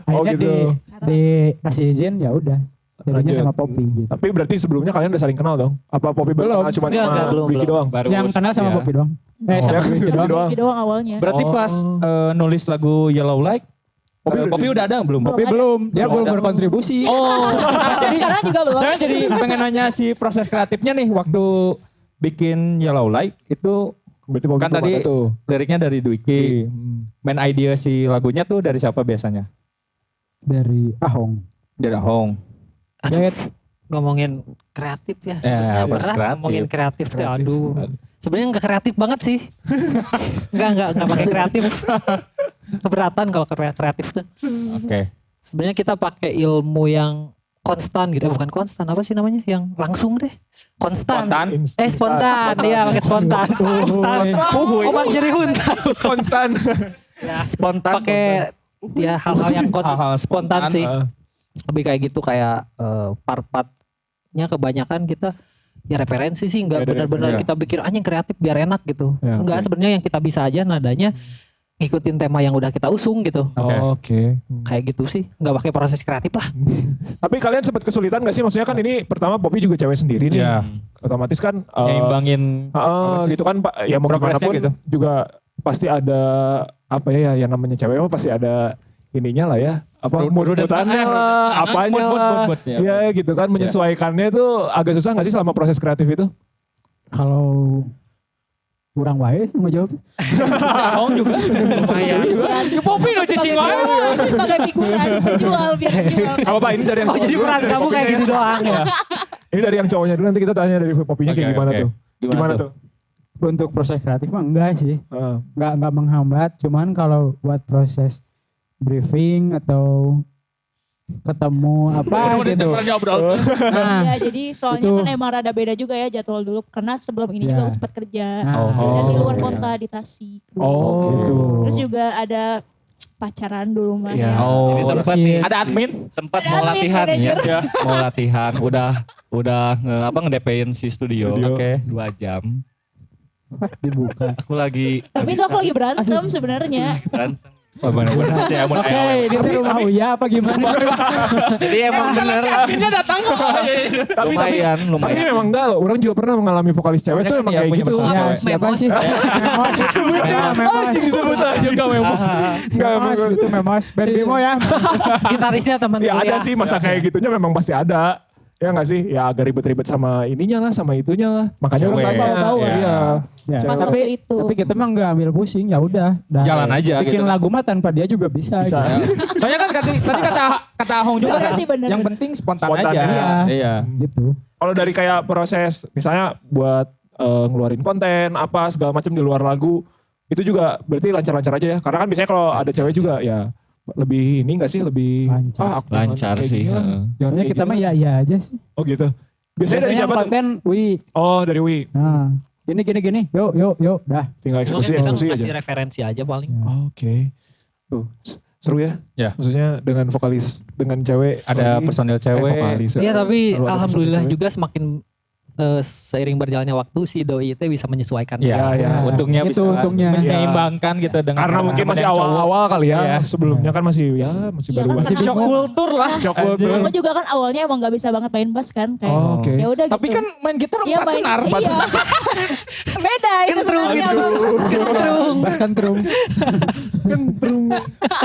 Akhirnya gitu. dikasih izin ya udah. Jadinya Lanjut. sama Poppy gitu. Tapi berarti sebelumnya kalian udah saling kenal dong? Apa Poppy baru kenal cuma Enggak, sama belum, Wiki belum. doang? Baru Yang kenal sama ya. Poppy doang. Oh, Sama yang Wiki doang. doang. Tapi doang awalnya. Berarti pas nulis lagu Yellow Light, Poppy udah ada belum? Poppy belum, dia belum berkontribusi. Oh, jadi Sekarang juga belum. saya jadi pengen nanya si proses kreatifnya nih waktu bikin Yellow Light itu Berarti Poppy kan tuh tadi mana tuh? liriknya dari Dwiki. Main idea si lagunya tuh dari siapa biasanya? Dari Ahong. Dari Hong. Jahit. Ngomongin kreatif ya. Ya, Sebenarnya pas berat kreatif. ngomongin kreatif tuh aduh. Sebenarnya enggak kreatif banget sih. Enggak pakai kreatif. Keberatan kalau kreatif tuh. Oke. Sebenarnya kita pakai ilmu yang konstan gitu, bukan konstan, apa sih namanya? Yang langsung deh. Konstan. Spontan. Iya, pakai spontan. Konstan. Obat nyeri hunta. Konstan. Spontan. Pakai ya hal-hal yang Hal-hal spontan sih. Lebih kayak gitu kayak part-partnya kebanyakan kita ya referensi sih, nggak Ya, dari benar-benar referensi. kita pikir anjing kreatif biar enak gitu. Ya, Enggak, oke. sebenarnya yang kita bisa aja nadanya ngikutin tema yang udah kita usung gitu. Oke. Kayak gitu sih, nggak pakai proses kreatif lah. Tapi kalian sempat kesulitan gak sih? Maksudnya kan ini pertama Poppy juga cewek sendiri nih. Iya. Otomatis kan Nyimbangin gitu kan Pak, ya mau gimana progresnya pun gitu. juga pasti ada apa ya yang namanya cewek mah pasti ada ininya lah ya. Apa mood-moodannya lah, apanya lah. mood, ya. Iya gitu kan menyesuaikannya tuh agak susah gak sih selama proses kreatif itu? Kalau kurang wae mau jawab. Hong juga. Lumayan. Si Poppy udah cicing wae. Sebagai figuran dijual biar dijual. Apa Pak ini dari yang Oh jadi peran kamu kayak gitu doang ya. Ini dari yang cowoknya dulu nanti kita tanya dari Poppy-nya kayak Oke, gimana oke. tuh? Gimana Tuh? Untuk proses kreatif mah enggak sih. Heeh. Enggak menghambat, cuman kalau buat proses briefing atau ketemu apa gitu. Nah, Ya jadi soalnya Itu. kan emang rada beda juga ya jadwal dulu karena sebelum ini Ya. juga sempat kerja Nah, dan di luar oke. kota di Tasik. Oh, gitu. Terus juga ada pacaran dulu mah. Iya. Oh, Jadi sempat shit. nih. ada admin. Sempat Ada mau admin, latihan manajer. ya. Mau latihan udah ngedepein si studio. Studio. Oke, 2 jam. dibuka. Aku lagi Tapi itu aku lagi berantem sebenarnya. berantem. Oh, benar-benar sih amun Oke, ini tuh rumah Uya apa gimana? Jadi emang bener adminnya datang kok. lumayan, Tapi lumayan. memang enggak loh, orang juga pernah mengalami vokalis cewek Soalnya tuh kan emang dia kayak punya gitu. masalah. Ya, Cewek. siapa Memos. sih? Memos. Memos. Disebut aja juga memang. Enggak, Memos itu Memos. Ben Bimo ya. Gitarisnya teman ya ada kuliah. sih masa kayak gitunya memang pasti ada. Ya nggak sih? Ya agak ribet-ribet sama ininya lah, sama itunya lah. Makanya orang Cewek. tanya. Bawa-bawa. Iya. Ya, Pas tapi waktu itu. tapi kita mah nggak ambil pusing, ya udah. Dah. Jalan aja Bikin gitu. lagu mah tanpa dia juga bisa. Bisa. Gitu. Soalnya kan tadi kata Ahong juga Sebenarnya kan. sih bener. Yang penting spontan Spontan, aja. iya. Iya. Gitu. Kalau dari kayak proses, misalnya buat ngeluarin konten, apa segala macam di luar lagu, itu juga berarti lancar-lancar aja ya. Karena kan biasanya kalau ada cewek juga ya lebih ini nggak sih, lebih Lancar. aku jangan Lancar kayak sih, gini lah. heeh. Jangan Soalnya kayak kita gini mah lah. ya aja sih. Oh gitu. Biasanya dari siapa tuh? konten, Oh dari Wi. Nah, gini. Yuk, dah. Tinggal Cuma eksekusi kita aja. ngasih referensi aja paling. Oke. Tuh, seru ya. Ya. Maksudnya dengan vokalis, dengan cewek. Ada vokalis, personil cewek. vokalis. Iya tapi Selalu ada alhamdulillah personil cewek. juga semakin seiring berjalannya waktu si doi itu bisa menyesuaikan. Iya, Ya. Untungnya Itu bisa untungnya. menyeimbangkan gitu dengan Karena mungkin teman masih yang cowok. awal-awal kali ya. Iya. Sebelumnya kan masih Iya baru kan, Masih karena shock aku- kultur lah. Shock kultur. Aku juga kan awalnya emang gak bisa banget main bass kan. Kayak Oh, oke. ya udah gitu. Tapi kan main gitar Iya, empat senar. Iya. Beda itu sebenarnya Bang. Bas kan terung.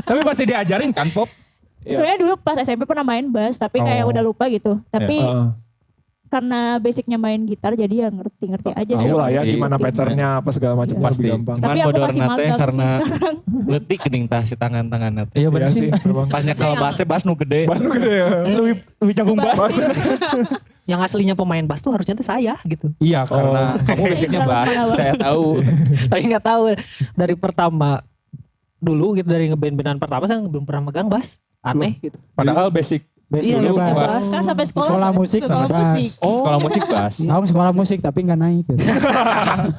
Tapi pasti diajarin kan Pop. Sebenarnya dulu pas SMP pernah main bass tapi kayak Oh. udah lupa gitu. Tapi Heeh. karena basicnya main gitar jadi ya ngerti-ngerti aja sih. Tahu lah ya pasti. gimana patternnya apa segala macam Iya. lebih Pasti. gampang. Tapi Cuman aku bodor masih nate magang karena sih sekarang. letik geuning tah si tangan-tangan nate. Iya benar Iya sih. emang. Pas nyekel bass teh bass nu gede. Bas nu gede ya. Lebih jagung bass. Yang aslinya pemain bass tuh harusnya tuh saya gitu. Iya karena kamu basicnya Indra bass. Lesmana Saya tahu. Tapi nggak tahu dari pertama dulu gitu dari ngeband-bandan pertama saya belum pernah megang bass. Aneh gitu. Padahal basic Iya, dulu iya, bass. Kan sampai sekolah. Sekolah musik sekolah sama musik. bass. Sekolah musik bass. Kamu sekolah musik tapi nggak naik. Gitu.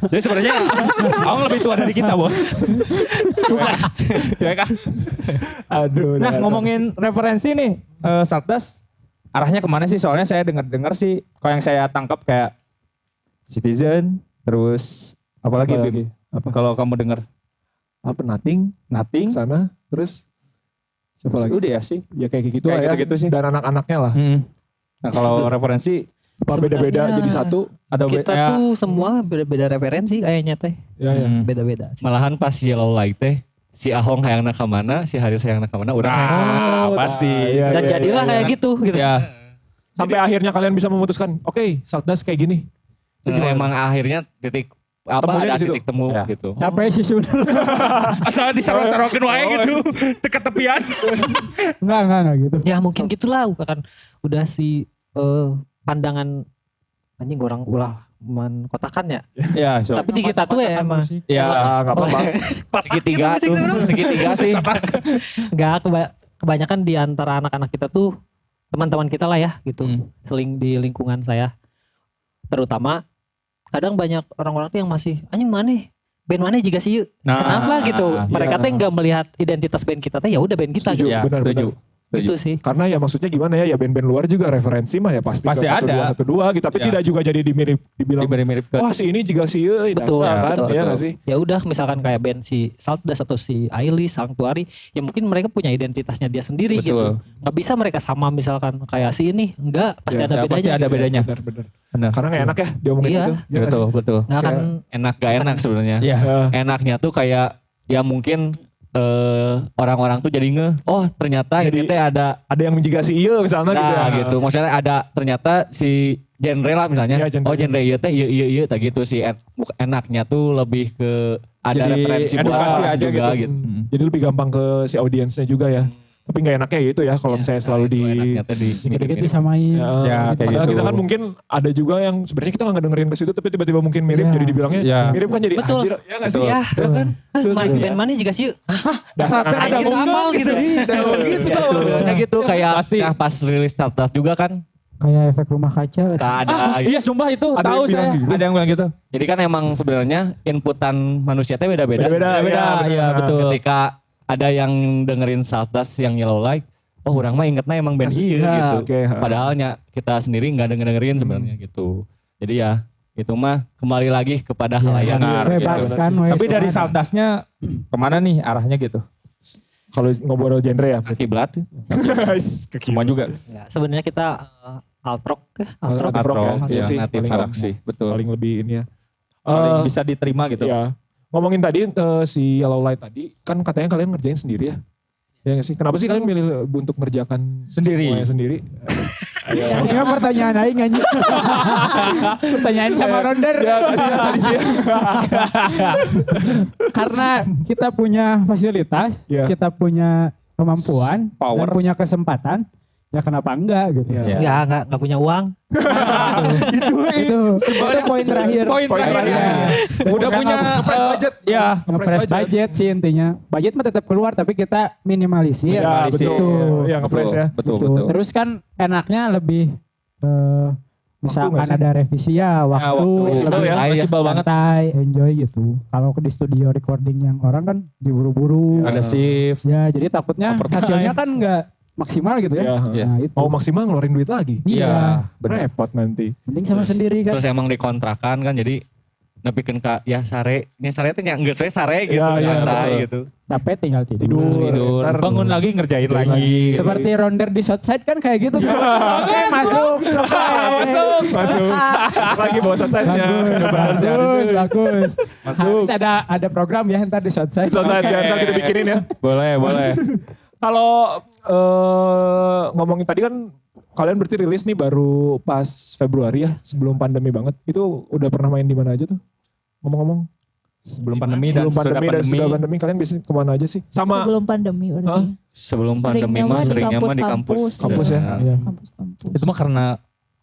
Jadi sebenarnya kamu lebih tua dari kita bos. Ya kan? Aduh. Nah dasar. ngomongin referensi nih, Saltdas arahnya kemana sih? Soalnya saya dengar sih, kalau yang saya tangkap kayak Citizen, terus apalagi Apa Bim? lagi? Apa? Kalau kamu dengar Apa Nothing Nothing, sana terus siapa lagi? udah ya sih. Ya kayak gitu Kayak lah ya. gitu-gitu sih. Dan anak-anaknya lah. Nah kalau referensi Apa beda-beda Sebenarnya jadi satu. ada Kita ya, tuh semua beda-beda referensi kayaknya teh. Ya ya. Beda-beda sih. Malahan pas Yellow Light teh si Ahong hayangna ka mana, si Haris hayangna ka mana, urang Ah, Oh, pasti. iya, Dan iya, jadilah iya, kayak iya. gitu gitu. Ya, Sampai akhirnya kalian bisa memutuskan, oke, Saltdas kayak gini. Itu gimana? emang akhirnya titik apa Temunya ada di situ. titik temu Ya. gitu. Capek sih sebenarnya. asal diseru-serokin wae gitu, teka tepian. Enggak gitu. Ya mungkin gitulah kan udah si pandangan anjing orang ulah menkotakan ya. Ya, so. Tapi di kita tuh ya emang Ya, Ah, nggak apa-apa. Segitiga tuh, segitiga sih. enggak kebanyakan di antara anak-anak kita tuh teman-teman kita lah ya gitu. Seling di lingkungan saya. Terutama kadang banyak orang-orang tuh yang masih anjing mana band mana juga sih yuk. Nah, Kenapa gitu? Mereka iya. tuh nggak melihat identitas band kita tuh ya udah band kita Setuju. gitu. ya, benar, setuju. benar. Gitu sih. Karena ya maksudnya gimana ya band-band luar juga referensi mah ya pasti Pasti ke ada. satu dua gitu. Tapi Ya. tidak juga jadi dibilang, Mirip ke wah si ini juga si Ye, Betul, kan, betul, ya betul. nggak sih? Ya udah misalkan kayak band si Saltdas atau si Ailis, Sanctuary, ya mungkin mereka punya identitasnya dia sendiri Betul. gitu. Nggak bisa mereka sama misalkan kayak si ini, enggak pasti Ya, ada ya, bedanya. pasti ada gitu. bedanya. Benar-benar. Benar. Karena nggak enak ya diomongin Iya. itu. Ya nggak Betul, sih? betul. Nggak akan Enak gak enak sebenarnya. Iya. Ya. Enaknya tuh kayak ya mungkin orang-orang tuh jadi oh ternyata Jadi- ini teh ada Ada yang menjaga si Iye misalnya gitu ya. nah, gitu. Maksudnya ada ternyata si genre lah misalnya. Iya, genre. Oh genre iya teh iya tak gitu sih. Enaknya tuh lebih ke ada Jadi referensi buat edukasi orang aja juga gitu. gitu. Jadi lebih gampang ke si audiensnya juga ya. Tapi nggak enaknya ya itu ya kalau misalnya selalu di enaknya teh di Dikit-dikit disamain. Ya, Ya, kayak padahal gitu. kita kan mungkin ada juga yang sebenarnya kita nggak dengerin ke situ tapi tiba-tiba mungkin mirip Ya. jadi dibilangnya Ya. mirip kan jadi Betul. anjir ya nggak sih? Betul. Ya, kan? band mana juga sih? Dasar Ada anak gitu, amal gitu. gitu selalu. Sebenarnya gitu kayak Pasti. nah, pas rilis Saltdas juga kan Kayak efek rumah kaca. tak ada gitu. Iya sumpah itu Ada tahu yang bilang saya. gitu. Ada yang bilang gitu. Jadi kan emang sebenarnya inputan manusia teh beda-beda. Beda-beda, Beda-beda, ya, iya, benar. betul. Ketika ada yang dengerin Saltdas yang Yellow Light, oh orang mah ingetnya emang band iya Ya, gitu. oke. Padahalnya kita sendiri nggak dengerin sebenarnya gitu. Jadi ya itu mah kembali lagi kepada halayak. benar, gitu. Bebaskan. we, Tapi dari kemana. Saltdasnya kemana nih arahnya gitu? Kalau ngobrol genre ya. Kiblat. Semua juga. Ya, sebenarnya kita alt rock ya, alt rock. Alt rock ya. Alt rock, Iya iya, sih. native Paling, rock sih. Betul. paling lebih ini ya. Paling Eh, bisa diterima gitu. Iya. Ngomongin tadi si Yellow Light tadi, kan katanya kalian ngerjain sendiri ya? Ya nggak sih? Kenapa sih kalian milih untuk ngerjakan Sendiri. semuanya sendiri? Ini pertanyaan aing anjing. Pertanyaan sama Ronder. Karena kita punya fasilitas, Iya. kita punya kemampuan, Power. dan punya kesempatan, ya kenapa enggak gitu. Iya. Enggak punya uang. itu poin terakhir. Poin terakhir. Udah punya Ngepres budget. Ya, Ngepres budget sih intinya. Budget mah tetap keluar tapi kita minimalisir. Ya, betul. Gitu. Ya, ngepres ya. Betul, Gitu. betul. Terus kan enaknya lebih misalkan nggak sih? ada revisi ya waktu, waktu. Fleksibel ya. Fleksibel banget. santai, enjoy gitu. Kalau di studio recording yang orang kan diburu-buru. Ada shift. Ya jadi takutnya Overtime. hasilnya kan nggak maksimal gitu ya. Iya. Nah itu. Mau maksimal ngeluarin duit lagi. Iya. Repot nanti. Mending sama sendiri kan. Terus emang dikontrakan kan jadi nepikeun ka ya sare, ini sare teh nya geus we sare gitu, Iya, iya, santai betul. gitu. Capek tinggal tidur. Tidur. Ntar- Bangun lagi ngerjain lagi. Seperti Ronder di Southside kan kayak gitu. Oke masuk. Masuk. Masuk lagi bawa sunset-nya. Bagus. Masuk. Harus ada program ya ntar di Southside. Sunset ya, ntar kita bikinin ya. Boleh, boleh. Kalau ngomongin tadi kan kalian berarti rilis nih baru pas Februari ya, sebelum pandemi banget. Itu udah pernah main di mana aja tuh? Ngomong-ngomong. Sebelum pandemi dan Sebelum sesudah pandemi dan pandemi. sesudah pandemi kalian biasanya kemana aja sih? Sama Sebelum pandemi Hah? berarti. Sebelum Seringnya pandemi mah mah di seringnya mah di kampus-kampus. kampus ya. Iya. Iya. Kampus-kampus. Itu mah karena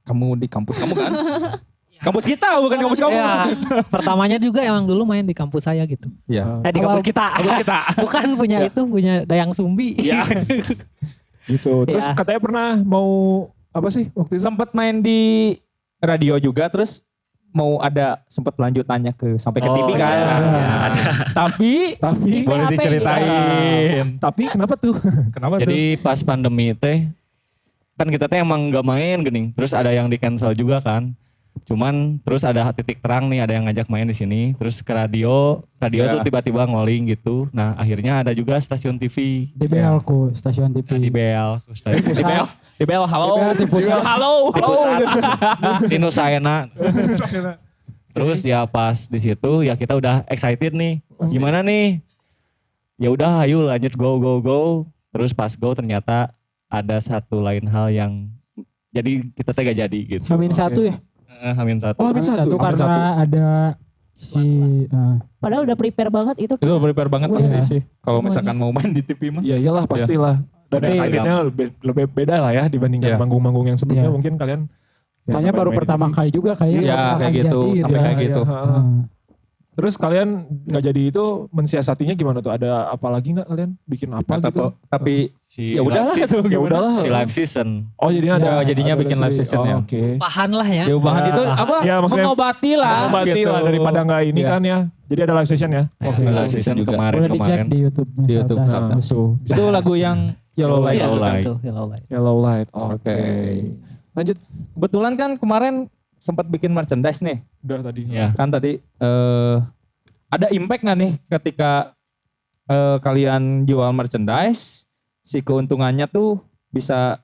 kamu di kampus kamu kan? Kampus kita bukan kampus kamu. Ya, pertamanya juga emang dulu main di kampus saya gitu. Iya. Di kampus kita. Bukan punya itu, punya Dayang Sumbi. Iya. Gitu. Terus Ya. katanya pernah mau apa sih waktu itu? Sempat main di radio juga terus mau ada sempat lanjutannya ke sampai ke Oh, TV kan. iya. Nah, tapi Tapi boleh PHP diceritain. tapi kenapa tuh? Kenapa tuh? Jadi pas pandemi teh kan kita teh emang gak main gening. Terus ada yang di cancel juga kan. Cuman terus ada titik terang nih, ada yang ngajak main di sini. Terus ke radio Ya. tuh tiba-tiba ngoling gitu. Nah akhirnya ada juga stasiun TV Di BL ku stasiun TV. di BL. Di bel, halo. Di pusat. Halo. Di Nusaena. Terus ya pas di situ ya kita udah excited nih. Gimana nih? Ya udah ayo lanjut go. Terus pas go ternyata ada satu lain hal yang jadi kita teh gak jadi gitu. Hamin satu ya. Hamin satu. Oh, Hamin satu. Karena Hamin satu. ada si Padahal udah prepare banget itu. Itu prepare banget pasti Iya. sih. Kalau Semuanya. misalkan mau main di TV mah. Ya iyalah pastilah. Dan Tapi- excitednya lebih beda lah ya dibandingkan Iya. manggung-manggung yang sebelumnya Iya. mungkin kalian. ya, soalnya baru main-main pertama di TV. kali juga kayaknya. Iya, kalau misalkan kayak gitu, jadi, sampai ya. kayak gitu. Iya, ha. Terus kalian nggak jadi itu mensiasatinya gimana tuh? Ada apa lagi nggak kalian bikin apa gitu? Tapi Si ya udahlah live tuh. Ya udahlah. Si live season. Oh jadinya ada. Ya, jadinya ada bikin live season ya. Oke. Bahan lah ya. Ya bahan Ya. itu apa? Ya, maksudnya mengobati lah. Mengobati gitu. lah daripada nggak ini Iya. kan ya. Jadi ada live session ya. Waktu Live itu. season juga. kemarin. Boleh dicek di YouTube-nya. Di YouTube. Saltas. Nah, tuh. Itu lagu yang Yellow Light. Iya, Yellow bukan Light. tuh, Yellow Light. Yellow Light. Oke. Lanjut. Kebetulan kan kemarin sempat bikin merchandise nih. Udah tadi. Ya. Kan tadi ada impact nggak nih ketika kalian jual merchandise, si keuntungannya tuh bisa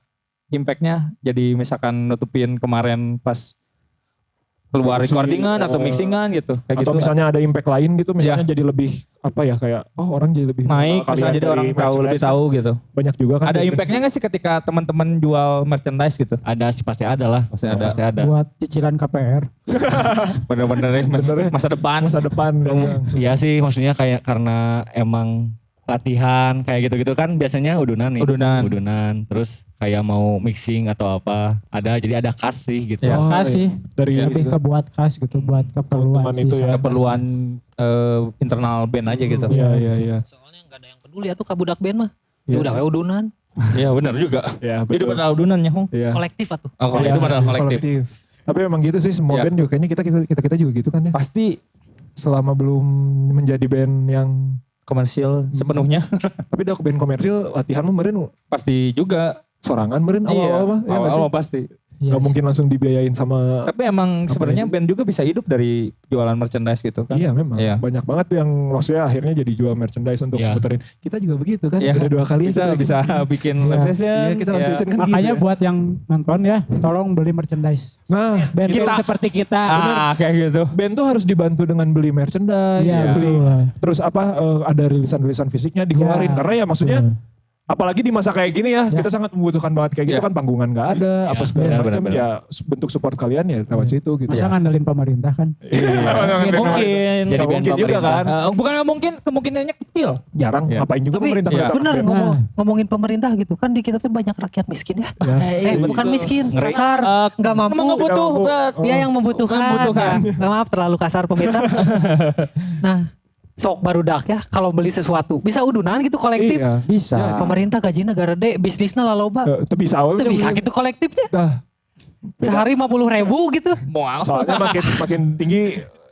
impactnya jadi misalkan nutupin kemarin pas keluar Produksi, recordingan atau mixingan gitu kayak Atau gitu. misalnya ada impact lain gitu, misalnya jadi lebih apa ya kayak orang jadi lebih naik mengenal misalnya kalian jadi orang dari tahu lebih merchandise tahu gitu. kan. Banyak juga kan. Ada impactnya nggak sih ketika teman-teman jual merchandise gitu? Ada sih pasti ada lah. Pasti ada. Pasti ada. Buat cicilan KPR. Bener-bener ya, masa depan. masa depan. Iya sih maksudnya kayak karena emang latihan kayak gitu-gitu kan biasanya udunan nih. Udunan. Terus kayak mau mixing atau apa ada jadi ada kas sih gitu. Ya, Oh, Kas sih. Dari Lebih ke buat kas gitu. Buat keperluan Keuntungan sih. itu ya. Keperluan internal band aja gitu. Iya. Soalnya nggak ada yang peduli ya tuh kabudak band mah. Iya Ya udah sih. we udunan. Iya benar juga. Ya, Itu betul. benar udunannya, Hong. Iya. Kolektif atuh. Oh, kalau Iya, itu adalah kolektif. Tapi memang gitu sih semua Iya. band juga kayaknya kita juga gitu kan ya. Pasti Selama belum menjadi band yang komersil sepenuhnya. tapi udah band komersil latihan kemarin Pasti juga. sorangan kemarin awal-awal ya nggak sih? Awal-awal pasti. Iya Nggak sih. mungkin langsung dibiayain sama Tapi emang sebenarnya band juga bisa hidup dari jualan merchandise gitu kan. iya memang Iya. banyak banget tuh yang maksudnya akhirnya jadi jual merchandise untuk Iya. muterin. Kita juga begitu kan, Iya. udah 2 kali Bisa itu. bisa bikin Iya. live session. Iya, kita live Iya. session kan Makanya gitu ya. buat yang nonton ya, tolong beli merchandise. Nah, Band Kita. seperti kita. Kayak gitu. band tuh harus dibantu dengan beli merchandise, Iya, beli betul. terus apa ada rilisan-rilisan fisiknya dikeluarin Iya, karena ya maksudnya Betul. apalagi di masa kayak gini ya, kita sangat membutuhkan banget kayak gitu kan, panggungan nggak ada, apa segala benar, macam benar. ya bentuk support kalian ya lewat situ gitu. Masa ngandelin pemerintah kan? Mungkin. Jadi Nggak band mungkin juga pemerintah. kan, Bukan nggak mungkin, kemungkinannya kecil. jarang Ya. ngapain juga Tapi pemerintah ya, ngedapat bener band. ngomongin pemerintah gitu kan di kita tuh banyak rakyat miskin ya. Bukan miskin, Ngeri. kasar, nggak mampu. Emang nggak butuh. Dia yang membutuhkan. Membutuhkan. Nggak maaf terlalu kasar pemerintah. Nah, sok barudak ya kalau beli sesuatu bisa udunan gitu kolektif. Iya. Bisa. Pemerintah gaji negara gede, bisnisnya laloba. Itu bisa Itu bisa gitu kolektifnya. Nah, Sehari 50.000 gitu. Mual. soalnya makin tinggi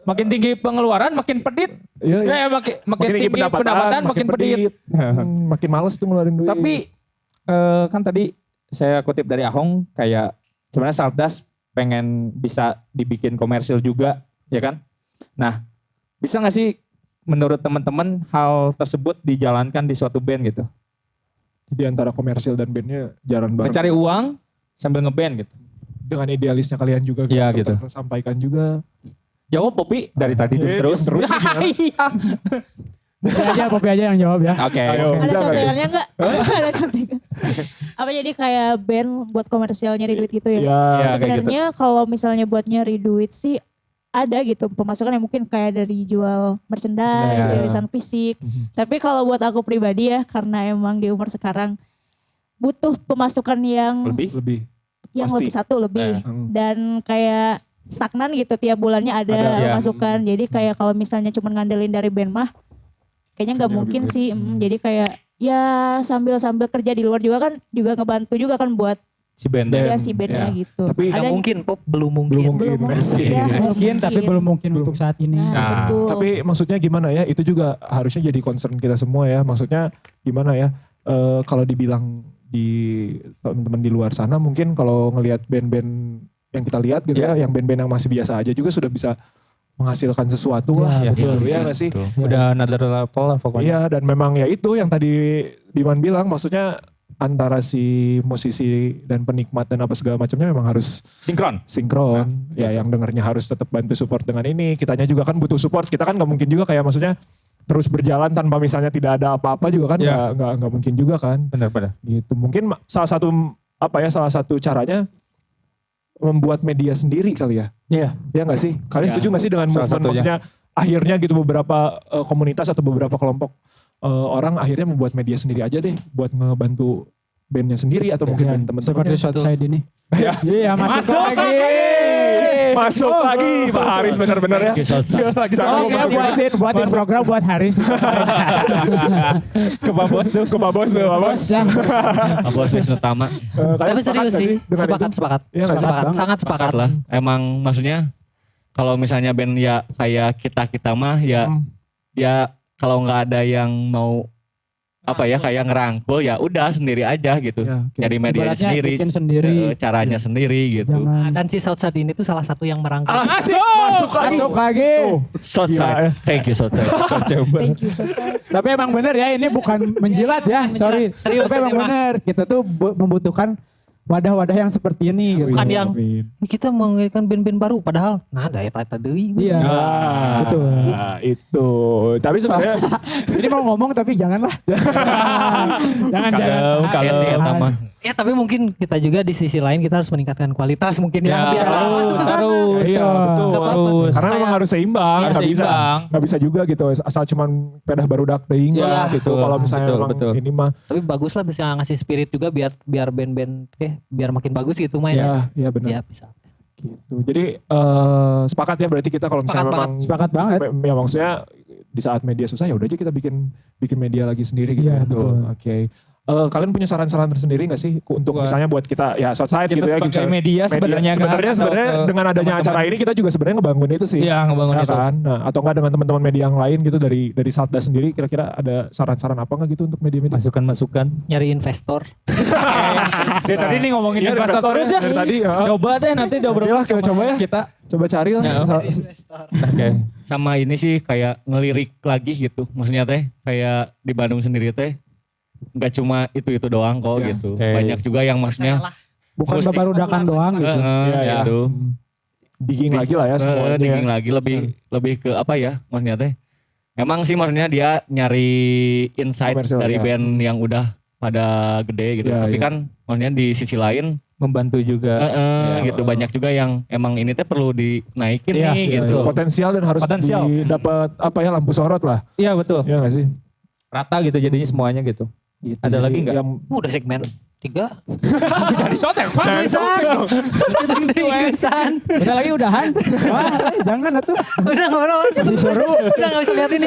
Makin tinggi pengeluaran, makin pedit. ya, Ya, makin tinggi pendapatan, makin pedit. Makin males tuh ngeluarin duit. Tapi kan tadi saya kutip dari Ahong kayak sebenarnya Saldas pengen bisa dibikin komersil juga, ya kan? Nah, bisa nggak sih menurut teman-teman hal tersebut dijalankan di suatu band gitu? di antara komersil dan bandnya jalan bareng. Mencari uang sambil ngeband gitu. Dengan idealisnya kalian juga Iya, untuk gitu. tersampaikan juga. Jawab Popi dari tadi Iya, terus. terus Iya. Popi aja yang jawab ya. Oke. Ayo. Ada Bisa nggak contekannya enggak? Ada contekan. Apa jadi kayak band buat komersial nyari duit gitu ya? Ya, Ya, kayak gitu. Sebenarnya kalau misalnya buat nyari duit sih ada gitu pemasukan yang mungkin kayak dari jual merchandise, Merchandise, ya. rilisan fisik. Tapi kalau buat aku pribadi ya karena emang di umur sekarang butuh pemasukan yang lebih. yang pasti. lebih satu lebih dan kayak stagnan gitu tiap bulannya ada Ada, ya. pemasukan. Jadi kayak kalau misalnya cuma ngandelin dari band mah kayaknya nggak Kayaknya mungkin lebih sih. Jadi kayak ya sambil kerja di luar juga kan juga ngebantu juga kan buat Si band. ya si bandnya ya. gitu. Tapi Nggak Ada mungkin Pop, belum mungkin. Belum mungkin. belum mungkin. Iya. Ya, Mungkin tapi belum mungkin untuk saat ini. Nah, Nah, betul. Tapi maksudnya gimana ya? Itu juga harusnya jadi concern kita semua ya. Maksudnya gimana ya? Kalau dibilang di teman-teman di luar sana mungkin kalau ngelihat band-band yang kita lihat gitu ya, yang band-band yang masih biasa aja juga sudah bisa menghasilkan sesuatu lah Ya, gitu betul, ya nggak sih? Udah another level lah pokoknya. Iya, dan memang ya itu yang tadi Diman bilang, maksudnya antara si musisi dan penikmat dan apa segala macamnya memang harus Sinkron. sinkron. Ya yang dengernya harus tetap bantu support dengan ini. Kitanya juga kan butuh support. Kita kan nggak mungkin juga kayak maksudnya terus berjalan tanpa misalnya tidak ada apa-apa juga kan Ya. nggak mungkin juga kan. Benar-benar. Gitu. Mungkin salah satu caranya membuat media sendiri kali ya. Iya. Ya nggak sih? Kalian Ya. setuju nggak sih dengan Salah movement? satunya. Maksudnya akhirnya gitu beberapa komunitas atau beberapa kelompok orang akhirnya membuat media sendiri aja deh buat ngebantu bandnya sendiri atau mungkin Ya, band teman-teman. seperti Southside ini. Iya, masuk lagi. Masuk lagi Pak Haris benar-benar ya. Lagi Jangan Oke, masukin buatin program buat Haris. ke Pak Bos tuh, Pak Bos. Ya. Bos Wisnu Tama. Kalian Tapi sepakat serius nggak sih, dengan sepakat, itu? sepakat, Iya nggak sih? sepakat, banget. sangat sepakat. Sepakat lah. Emang maksudnya kalau misalnya band ya kayak kita mah ya ya kalau nggak ada yang mau apa ya kayak ngerangkul ya udah sendiri aja gitu. Ya, oke. Nyari media Ibaratnya sendiri, bikin sendiri. caranya sendiri gitu. Jangan Dan si Southside ini tuh salah satu yang merangkul. masuk lagi. Southside. Thank you Southside. Thank you so much. Tapi emang bener ya, ini bukan menjilat ya, sorry. Serius, Tapi emang ini mah. bener, kita tuh membutuhkan wadah-wadah yang seperti ini. Gitu. Bukan yang Amin. kita mengirimkan band-band baru padahal nah ada eta deui. Iya. Betul. Itu. Tapi sebenarnya Ini mau ngomong tapi janganlah. jangan. Kayak si Eta mah. Ya tapi mungkin kita juga di sisi lain kita harus meningkatkan kualitas mungkin ya, biar bisa masuk ke sana. harus. iya betul. Nggak apa-apa. Harus. Karena memang harus seimbang, Harus nggak bisa, seimbang. nggak bisa juga gitu. Asal cuman pedah barudak teuing Ya, gitu. betul, Kalau misalnya betul, memang betul. ini mah, Tapi bagus lah bisa ngasih spirit juga biar band-band biar makin bagus gitu main. ya benar. Ya bisa. Gitu. Jadi sepakat ya berarti kita kalau misalnya Sepakat memang Sepakat banget. ya maksudnya di saat media susah ya udah aja kita bikin media lagi sendiri gitu Iya, ya. betul. Oke. Kalian punya saran-saran tersendiri nggak sih untuk Buat- misalnya buat kita ya Southside Kita gitu ya sebagai misalnya- media sebenarnya nggak sebenarnya atau ke dengan adanya teman-teman. acara ini kita juga sebenarnya ngebangun itu sih. Iya, ngebangun Ya itu. kan? Nah, atau enggak dengan teman-teman media yang lain gitu dari Salda sendiri kira-kira ada saran-saran apa enggak gitu untuk media-media? Masukan-masukan. Nyari investor. Dia tadi nih ngomongin Iya, investor investor terus ya, ya. dari tadi, ya. Coba deh nanti Oke lah, kita coba ya. Kita. Coba cari lah. Ya. Oke. Sama ini sih kayak ngelirik lagi gitu. Maksudnya teh kayak di Bandung sendiri teh nggak cuma itu doang kok Ya, gitu. oke. Banyak juga yang maksudnya Bukan musik. babarudakan doang gitu. Iya, iya. Itu. Digging lagi lah ya semuanya. Digging lagi lebih ke apa ya maksudnya teh. Emang sih maksudnya dia nyari insight Komersil, dari ya. band yang udah pada gede gitu. Ya, Tapi ya. kan maksudnya di sisi lain Membantu juga. gitu banyak juga yang emang ini teh perlu dinaikin Iya, nih iya, gitu. iya. Potensial dan harus Potensial. dapat apa ya lampu sorot lah. Iya betul. Iya nggak sih? Rata gitu jadinya semuanya gitu. Gitu. Ada Jadi lagi nggak? Yang Udah segmen 3. Jadi contek Pak. Tulisan. Bentar lagi udahan. Wah, jangan atuh. Udah ngobrol. Disuruh. Udah gak bisa lihat ini.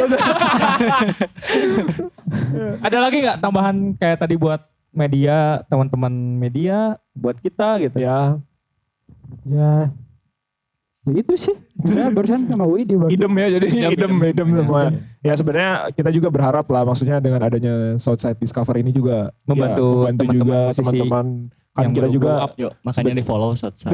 Ada lagi nggak tambahan kayak tadi buat media, teman-teman media, buat kita gitu? ya Ya. Ya itu sih. Ya, barusan sama Ui dibagi. idem ya, jadi idem semua. Ya sebenarnya kita juga berharap lah, maksudnya dengan adanya Southside Discover ini juga Membantu ya, teman-teman juga musisi teman-teman kan yang kita baru juga blow up. Yuk, makanya di follow Southside.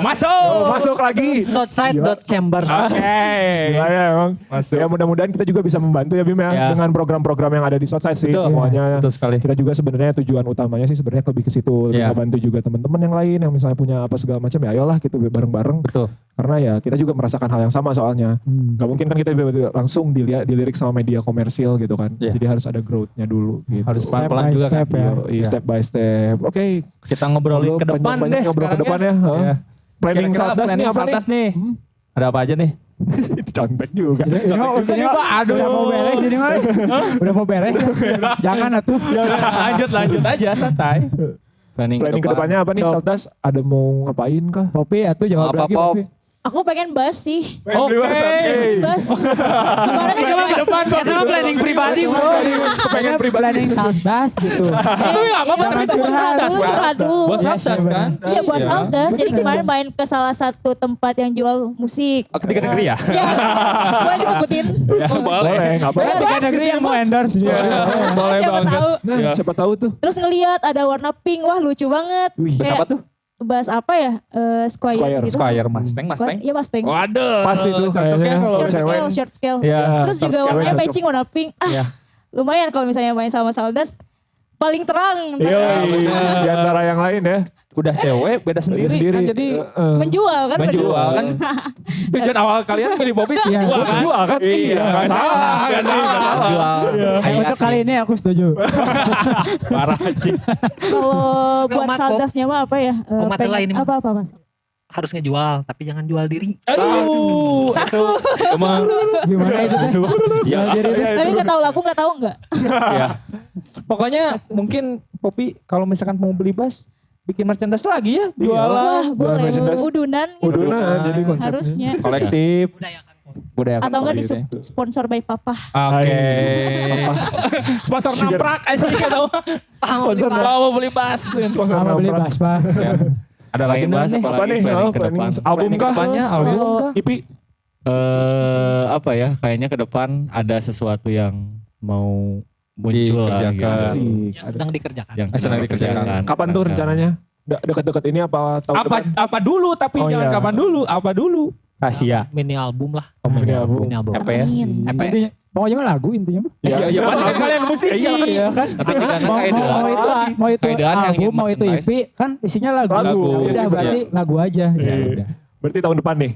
masuk lagi. Southside.chambers. Oke. Gila ya emang. Masuk. Ya mudah-mudahan kita juga bisa membantu ya Bim ya, Ya. dengan program-program yang ada di Southside sih Betul. semuanya. Betul sekali. Kita juga sebenarnya tujuan utamanya sih sebenarnya lebih ke situ, Ya. kita bantu juga teman-teman yang lain yang misalnya punya apa segala macam ya ayolah gitu bareng-bareng. Betul. Karena ya kita juga merasakan hal yang sama soalnya. Gak mungkin kan kita langsung dilirik sama media komersil gitu kan. Iya. Jadi harus ada growth-nya dulu gitu. Harus Step pelan-pelan by juga kan. step ya. Iya, step by step. Oke, Kita ngobrolin ke depan banyak deh ngobrol ke sekarang depan ya. ya. Hah? Iya. Planning Kira-kira Saldas nih planning apa Saldas nih? nih? Ada apa aja nih? Contek juga. Ini mah, Aduh. Udah mau beres ini mah. Udah mau beres. Jangan atuh. lanjut aja santai. Planning Planning kedepannya apa nih Sok. Saldas? Ada mau ngapain kah? Popi atuh jawab Apa, lagi Pop? Popi. Aku pengen bass sih. Oke. Bass. Kemarin Itu mah planning pribadi bro. Kepengen pribadi. Planning Saldas gitu. Itu nggak apa-apa tapi itu buat Saldas dulu, kan? curhat dulu. Buat Saldas kan? Iya buat Saldas. Jadi kemarin main ke salah satu tempat yang jual musik. Oh, ketiga negeri ya? Iya. Boleh disebutin? Boleh, nggak apa-apa. Boleh, Tiga negeri yang mau endorse. Boleh Siapa banget. tahu. Nah, siapa tahu tuh. Terus ngelihat ada warna pink, wah lucu banget. Bahasa apa tuh? Bahas apa ya? Squire. Squire. Gitu. Squire Mustang. Iya Mustang. Waduh. Pas itu Cocoknya kayaknya. kalau Short cewek. scale, short scale. ya. Terus juga cewek warnanya cocok. matching warna pink. Iya. Lumayan kalau misalnya main sama Saldas. Paling terang. Iya, di antara yang lain ya. Udah cewek beda sendiri, kan jadi Menjual kan? menjual kan. Tujuan awal kalian milih Bobby Iya. jual kan? Jual kan? Iya. Nggak salah. Nggak salah. Jual. Untuk kali ini aku setuju. Parah Cik. Kalau buat Umat, Saldasnya mah apa ya? Umat Pengen- lain ini mah. apa Mas? Harus ngejual tapi jangan jual diri. Aduh. Itu emang. Gimana itu teh? Ya. Tapi nggak tahu laku nggak tahu nggak? Ya. Pokoknya mungkin Poppy kalau misalkan mau beli bass bikin merchandise lagi ya, Wah jualan, boleh. merchandise. Udunan. gitu. Udunan jadi konsepnya. Harusnya. kolektif. Budaya Atau enggak di gitu ya. sponsor by Papa. Oke. Sponsor namprak aja gitu tahu. Sponsor Mau beli bass. Sponsor Sama beli namprak. Baspa. Ada lagi Planning bahas nih. apa Apa lagi nih? planning Oh, ke planning depan? album Planning kah? kedepannya, Terus album kalau kah? IP? Apa ya? Kayaknya ke depan ada sesuatu yang mau muncul lah Dikerjakan. gitu. Asik. Yang sedang dikerjakan. Yang sedang dikerjakan. Kapan tuh rencananya? Dekat-dekat ini apa tahun depan? Apa dulu tapi Oh, jangan iya. kapan dulu, apa dulu? Rahasia. Mini album lah. Oh, mini album. Mini album. EP ya? Amin. EP. Intinya, pokoknya mah lagu intinya mah. Iya, iya pasti kan kalian musisi. Iya kan? Tapi jika Mau, kaedean, mau itu Kaedean yang album, mau itu merchandise. EP, kan isinya lagu. Lagu. Ya Iya udah sih, berarti lagu aja. Iya, gitu. iya. Berarti tahun depan nih.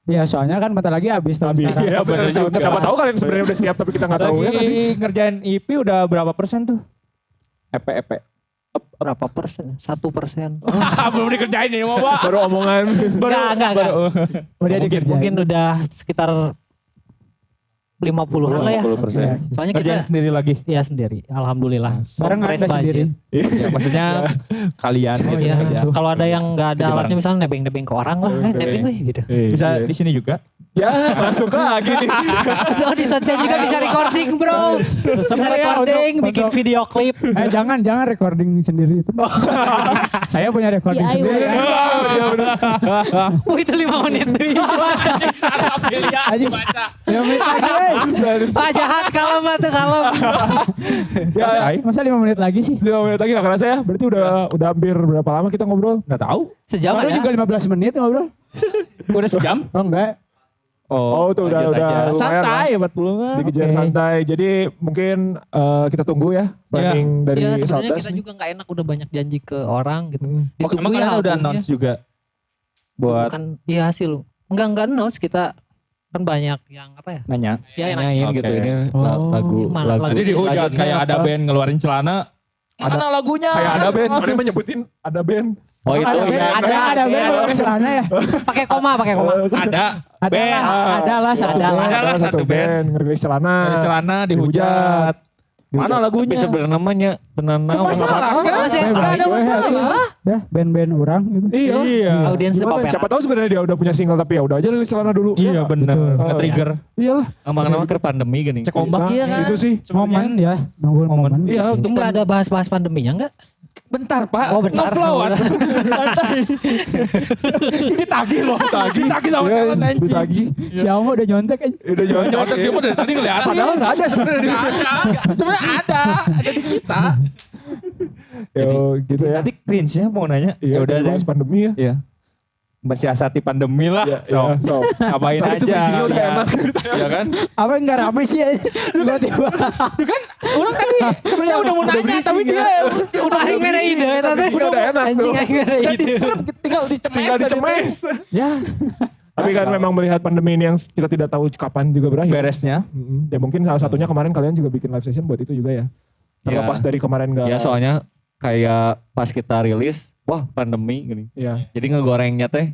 Ya soalnya kan bentar lagi habis tahun Habis. sekarang. Iya, bener juga. juga. Siapa tahu kalian sebenarnya udah siap tapi kita nggak tahu ya nggak sih? Lagi ngerjain EP udah berapa persen tuh? EP. Berapa persen? 1%. Belum dikerjain ini mau Pak. Baru omongan. Enggak. Udah dikerjain. Mungkin udah sekitar 50-an lah ya. 50%. Soalnya Kerjain kita sendiri lagi. ya sendiri. Alhamdulillah. Bareng Compress Anda sendiri. budget. Ya, maksudnya kalian Oh gitu iya. kerja. Kalau ada yang nggak ada Jadi alatnya bareng. misalnya nebeng-nebeng ke orang lah. Nebeng weh gitu. Bisa di sini juga. Ya masuk lagi nih. Oh di Sotsen juga bisa recording bro. Bisa recording, bikin video klip. Jangan recording sendiri itu. Saya punya recording DIY. sendiri. Oh itu 5 menit. Aja. Ya menit lagi. Pak jahat kalem tuh kalem. Ya, Masa 5 menit lagi sih? 5 menit lagi nggak kerasa ya? Berarti udah hampir berapa lama kita ngobrol? Nggak tahu. Sejam Baru ya. juga 15 menit ngobrol. Udah sejam? Oh enggak. Oh, itu udah lanjut aja. lumayan Santai 40 kan. Dikejar santai. Jadi mungkin kita tunggu ya planning dari Ya sebenarnya Saldas kita nih. juga nggak enak udah banyak janji ke orang gitu. Hmm. Ditunggu Emang ya kalian udah albumnya. announce juga buat Bukan iya hasil. Enggak announce kita kan banyak yang apa ya? nanya. Ya yang Nyanyiin Oke. gitu ini Oh, lagu gimana? lagu. Jadi dihujat Lagunya kayak ada apa? band ngeluarin celana Mana lagunya? Kayak ada band, mana menyebutin ada band. Oh itu Ada band, ada band pakai celana ya. Pakai koma. Ada. Band. Ada lah satu Ada. band. Ada lah satu band. Ngergais celana. Dari celana dihujat. Mana lagunya? Tapi sebenarnya namanya tenang Itu masalah kan? Masih Nggak ada masalah. Ya band-band orang gitu. Iya. Audiens Gimana, pop siapa tahu sebenarnya dia udah punya single tapi ya udah aja rilis celana dulu. Iya benar. Betul. Nge-trigger. Iyalah. Nama-nama ke pandemi gini. Cek ombak iya kan. Itu sih. Momen ya, nunggu momen. Iya untuk Enggak ada bahas-bahas pandeminya enggak? Bentar Pak. Oh, bentar. No flow. Santai. Ini tagih loh. Tagih sama Iya, kalian anjing. ditagih. Si Amo udah nyontek aja. Udah jangan Nyontek dia mah dari tadi ngeliatin. Padahal nggak ada sebenarnya di Sebenarnya ada di kita. Yo, gitu ya. Nanti cringe ya mau nanya. Iya, Ya udah deh. bahas pandemi ya. Iya. Mensiasati pandemi lah. Iya, So, iya, so. ngapain Tadi tuh aja. bridgingnya udah ya. enak. Iya kan? Apa yang nggak rame sih? Tiba-tiba. Itu kan orang tadi sebenarnya udah mau nanya tapi dia udah Aing ada ide tadi. Udah enak tuh. Anjing aing ada udah ide. diserap tinggal dicemes. Tinggal dicemes. Ya. Tapi kan memang melihat pandemi ini yang kita tidak tahu kapan juga berakhir. Beresnya. Ya mungkin salah satunya kemarin kalian juga bikin live session buat itu juga ya. Terlepas dari kemarin nggak. Ya soalnya kayak pas kita rilis, wah pandemi gini. Iya. Jadi ngegorengnya teh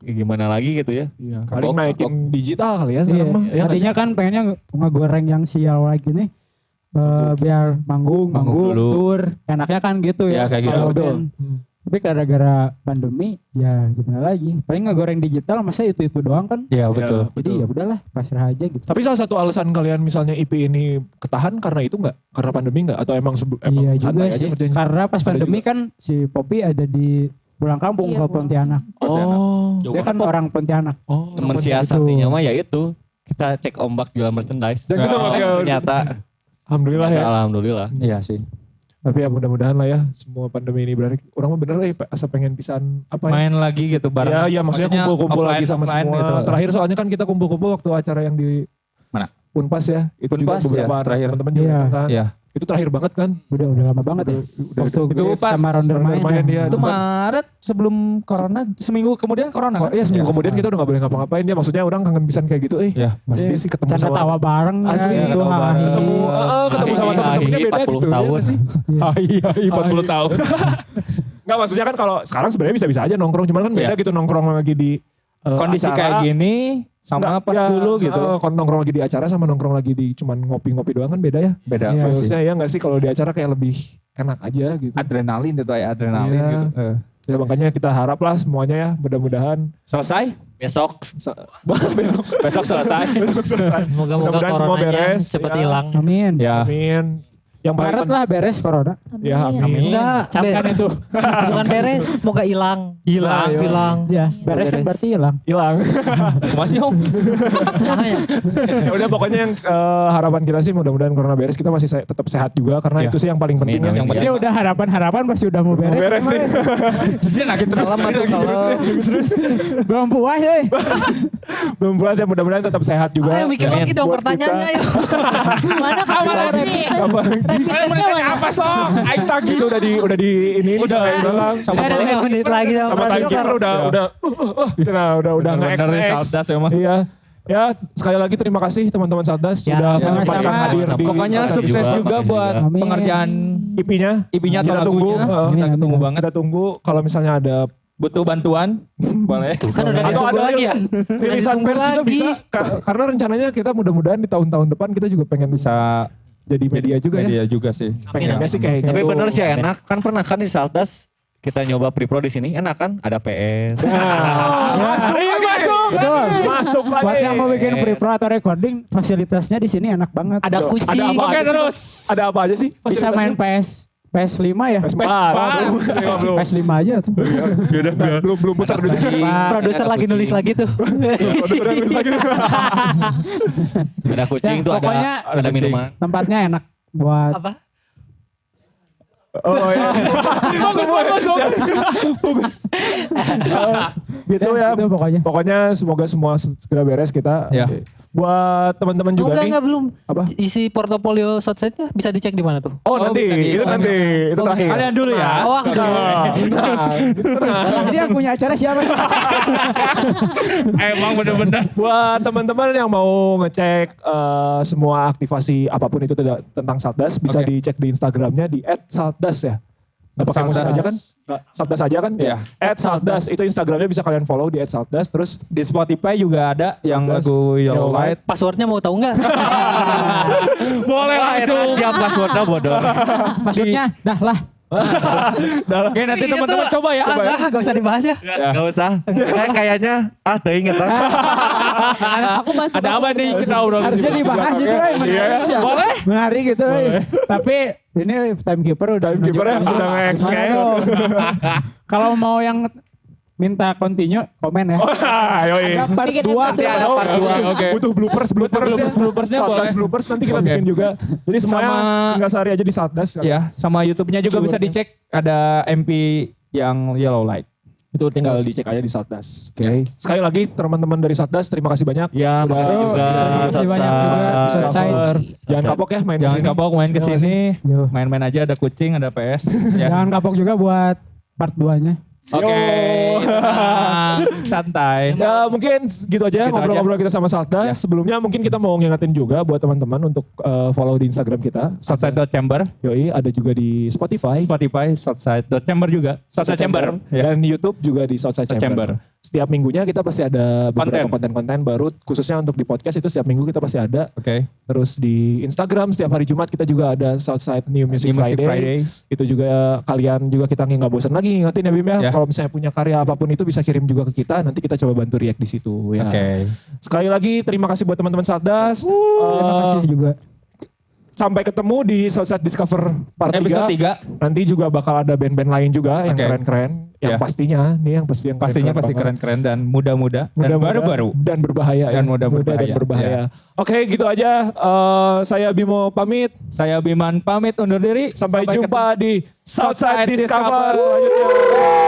ya gimana lagi gitu ya. Iya. Paling naikin digital kali ya sekarang Iya. mah. Ya nggak Tadinya kan pengennya ngegoreng yang sial lagi nih. Biar manggung dulu. tur. Enaknya kan gitu Ya, ya. kayak gitu. Kalau Betul. band. Tapi gara-gara pandemi ya gimana lagi. Paling ngegoreng digital masa itu doang kan. Iya betul. Jadi ya udahlah pasrah aja gitu. Tapi salah satu alasan kalian misalnya IP ini ketahan karena itu nggak? Karena pandemi nggak? Atau emang emang Iya juga santai aja sih. kerjanya? Karena pas Ada pandemi juga. kan si Poppy ada di pulang kampung Iya, ke pulang. Pontianak. Oh. Dia kan orang Pontianak. Oh. Temen siasatinya mah ya itu. Kita cek ombak jual merchandise. Jangan Nah, oke, oke. ternyata Alhamdulillah ya. alhamdulillah. Iya sih. Tapi ya mudah-mudahan lah ya semua pandemi ini berakhir. Orang mah bener lah ya asa pengen pisan apa ya. Main lagi gitu bareng. Ya, ya maksudnya kumpul-kumpul lagi sama offline semua. gitu. Terakhir soalnya kan kita kumpul-kumpul waktu acara yang di Mana? Unpas ya. Itu juga Unpas, beberapa ya, terakhir. teman-teman juga Iya. ikut kan. Iya. Itu terakhir banget kan. Udah lama banget ya. Waktu Itu gue pas sama Rounder Rounder main. main, iya. Itu Maret sebelum corona, seminggu kemudian corona Oh, kan? iya seminggu kemudian kita udah gak boleh ngapa-ngapain ya. Maksudnya orang kangen pisan kayak gitu. Iya, Pasti sih ketemu Canda sama tawa bareng. Asli, ya, itu tawa bareng. ketemu ketemu sama Hai, teman-temannya hai, beda 40 gitu. tahun. Ya nggak sih? Iya, 40 tahun. Enggak maksudnya kan kalau sekarang sebenarnya bisa-bisa aja nongkrong. Cuman kan beda Iya. gitu nongkrong lagi di Kondisi acara. kayak gini sama Nggak, pas ya, dulu gitu. kalau nongkrong lagi di acara sama nongkrong lagi di cuman ngopi-ngopi doang kan beda ya. Beda Iya versi. Feelsnya ya nggak sih kalau di acara kayak lebih enak aja gitu. Adrenalin itu ya, adrenalin Iya. gitu. Ya makanya kita harap lah semuanya ya mudah-mudahan Selesai? Besok besok Besok selesai. besok selesai. Semoga-moga Mudah-mudahan semua coronanya beres, cepat ya. hilang. Amin. Ya. Amin. Yang paling Maret lah beres corona. Ya amin. Enggak, Camkan itu. bukan beres, semoga hilang. Hilang. Ayo. Hilang. Ya beres kan Beres. berarti hilang. Hilang. Masih Om. Makanya. Ya udah pokoknya yang harapan kita sih mudah-mudahan corona beres kita masih tetap sehat juga karena Iya. itu sih yang paling penting Amin, ya. amin. Jadi udah harapan-harapan pasti udah mau Mau beres. beres nih. Dia nagih terus. Belum puas ya. Belum puas ya mudah-mudahan tetap sehat juga. Ayo mikir lagi dong Buat pertanyaannya. kita. Ayo. Mana kamu tadi? Kalian mau nanya apa sok? Aing tagih. Itu udah di ini Udah, bilang sama Saya ada 5 menit lagi sama sama timekeeper udah gitu nah udah Bener-bener nih nge-X. Saldas emang. Iya. Ya sekali lagi terima kasih teman-teman Saldas Ya, sudah sama-sama. menyempatkan hadir di Pokoknya Makasih sukses juga, juga makasih buat juga. Amin. pengerjaan IP-nya. IP-nya atau Kita tunggu. lagunya. Kita Amin, tunggu amin. banget. Kita tunggu kalau misalnya ada Butuh bantuan? Boleh. Kan udah atau ditunggu ada lagi ya. rilisan Ditunggu pers juga lagi. bisa karena rencananya kita mudah-mudahan di tahun-tahun depan kita juga pengen bisa jadi media juga ya. Media juga sih. Pengennya sih kayak Tapi gitu. bener sih enak. Kan pernah kan di Saltas kita nyoba pre-pro di sini enak kan? Ada PS. Masuk lagi. Betul. Masuk lagi. Buat yang mau bikin pre-pro atau recording, fasilitasnya di sini enak banget. Ada kucing. Ada apa Oke, aja sih? terus. Ada apa aja sih? Bisa main PS5 ya? PS4. Belum. PS5 aja tuh. Belum putar dulu. Produser lagi nulis lagi tuh. Produser yang nulis lagi. Ada kucing Ya, tuh pokoknya ada minuman. Tempatnya enak buat Apa? Oh ya. Gitu ya. Itu pokoknya. Pokoknya semoga semua segera beres kita. Ya. Buat teman-teman juga nih. Enggak belum. Apa? Isi portofolio Southside-nya bisa dicek di mana tuh? Oh, nanti, bisa di- itu nanti, itu terakhir. Kalian dulu ya. Oh, aku Jadi yang punya acara siapa? Emang bener-bener. Buat teman-teman yang mau ngecek semua aktivasi apapun itu tentang Saltdas, bisa Oke. dicek di Instagramnya di @saltdas ya. Nggak pakai musik Saltdas. aja kan? Saltdas aja kan? Iya. @saltdas itu Instagramnya bisa kalian follow di @saltdas. Terus Di Spotify juga ada yang Saltdas, lagu Yellow Yellow Light. Passwordnya mau tahu nggak? Boleh langsung. Siap passwordnya bodoh. Maksudnya dah lah. Oke, nanti teman-teman coba ya. Gak usah dibahas ya. Gak usah. Saya kayaknya inget. Aku masuk. Ada apa nih kita obrolin? Harusnya dibahas gitu Iya. menarik sih. Boleh? Menarik gitu. Tapi ini timekeeper udah. Timekeeper ya, udah nge-explain. Gimana dong? Kalau mau yang minta continue komen ya. Yoi. Ada part Bikin 2. episode dua. Ada part dua, oke. Butuh bloopers ya. bloopersnya Saltdas boleh. bloopers nanti kita Oke. bikin juga. Jadi semuanya Sama- tinggal sehari aja di Saltdas. Ya, sama YouTube-nya juga bisa dicek. Ada MP yang Yellow Light. Itu tinggal dicek aja di Saltdas. Oke. Sekali lagi teman-teman dari Saltdas terima kasih banyak. Ya, makasih juga. Terima kasih banyak. Sukses. Discover. Jangan kapok ya main Jangan kesini. kapok main ke sini. Yo. Main-main aja, ada kucing, ada PS. Ya. Jangan kapok juga buat part 2-nya. Oke. Yo. tenang, santai. Ya mungkin gitu aja Segitu ngobrol-ngobrol kita sama Saltdas. Ya. Sebelumnya mungkin kita mau ngingetin juga buat teman-teman untuk follow di Instagram kita. Southside.chamber, Yoi, ada juga di Spotify. Spotify, Southside.chamber juga. Southside Chamber. Ya. Dan YouTube juga di Southside Chamber. Chamber. Setiap minggunya kita pasti ada beberapa Konten. konten-konten baru, khususnya untuk di podcast itu setiap minggu kita pasti ada. Oke. Terus di Instagram setiap hari Jumat kita juga ada Southside New Music, Di Music Friday. Friday. Itu juga kalian juga kita nggak bosan lagi ngingetin ya Bim ya. Ya. Kalau misalnya punya karya apapun itu bisa kirim juga ke kita. Nanti kita coba bantu react di situ ya. Oke. Sekali lagi terima kasih buat teman-teman Saltdas. Terima kasih juga. Sampai ketemu di Southside Discover Part 3. Episode 3. Nanti juga bakal ada band-band lain juga yang Oke. keren-keren. Yang Ya. pastinya nih yang Pastinya keren-keren pasti banget. keren-keren dan muda-muda dan Muda-muda baru-baru. dan berbahaya Dan ya. muda berbahaya. dan berbahaya. Oke, gitu aja. Saya Bimo pamit. Saya Biman pamit undur diri. Sampai ketemu. jumpa di Southside Southside Discover Discover. selanjutnya.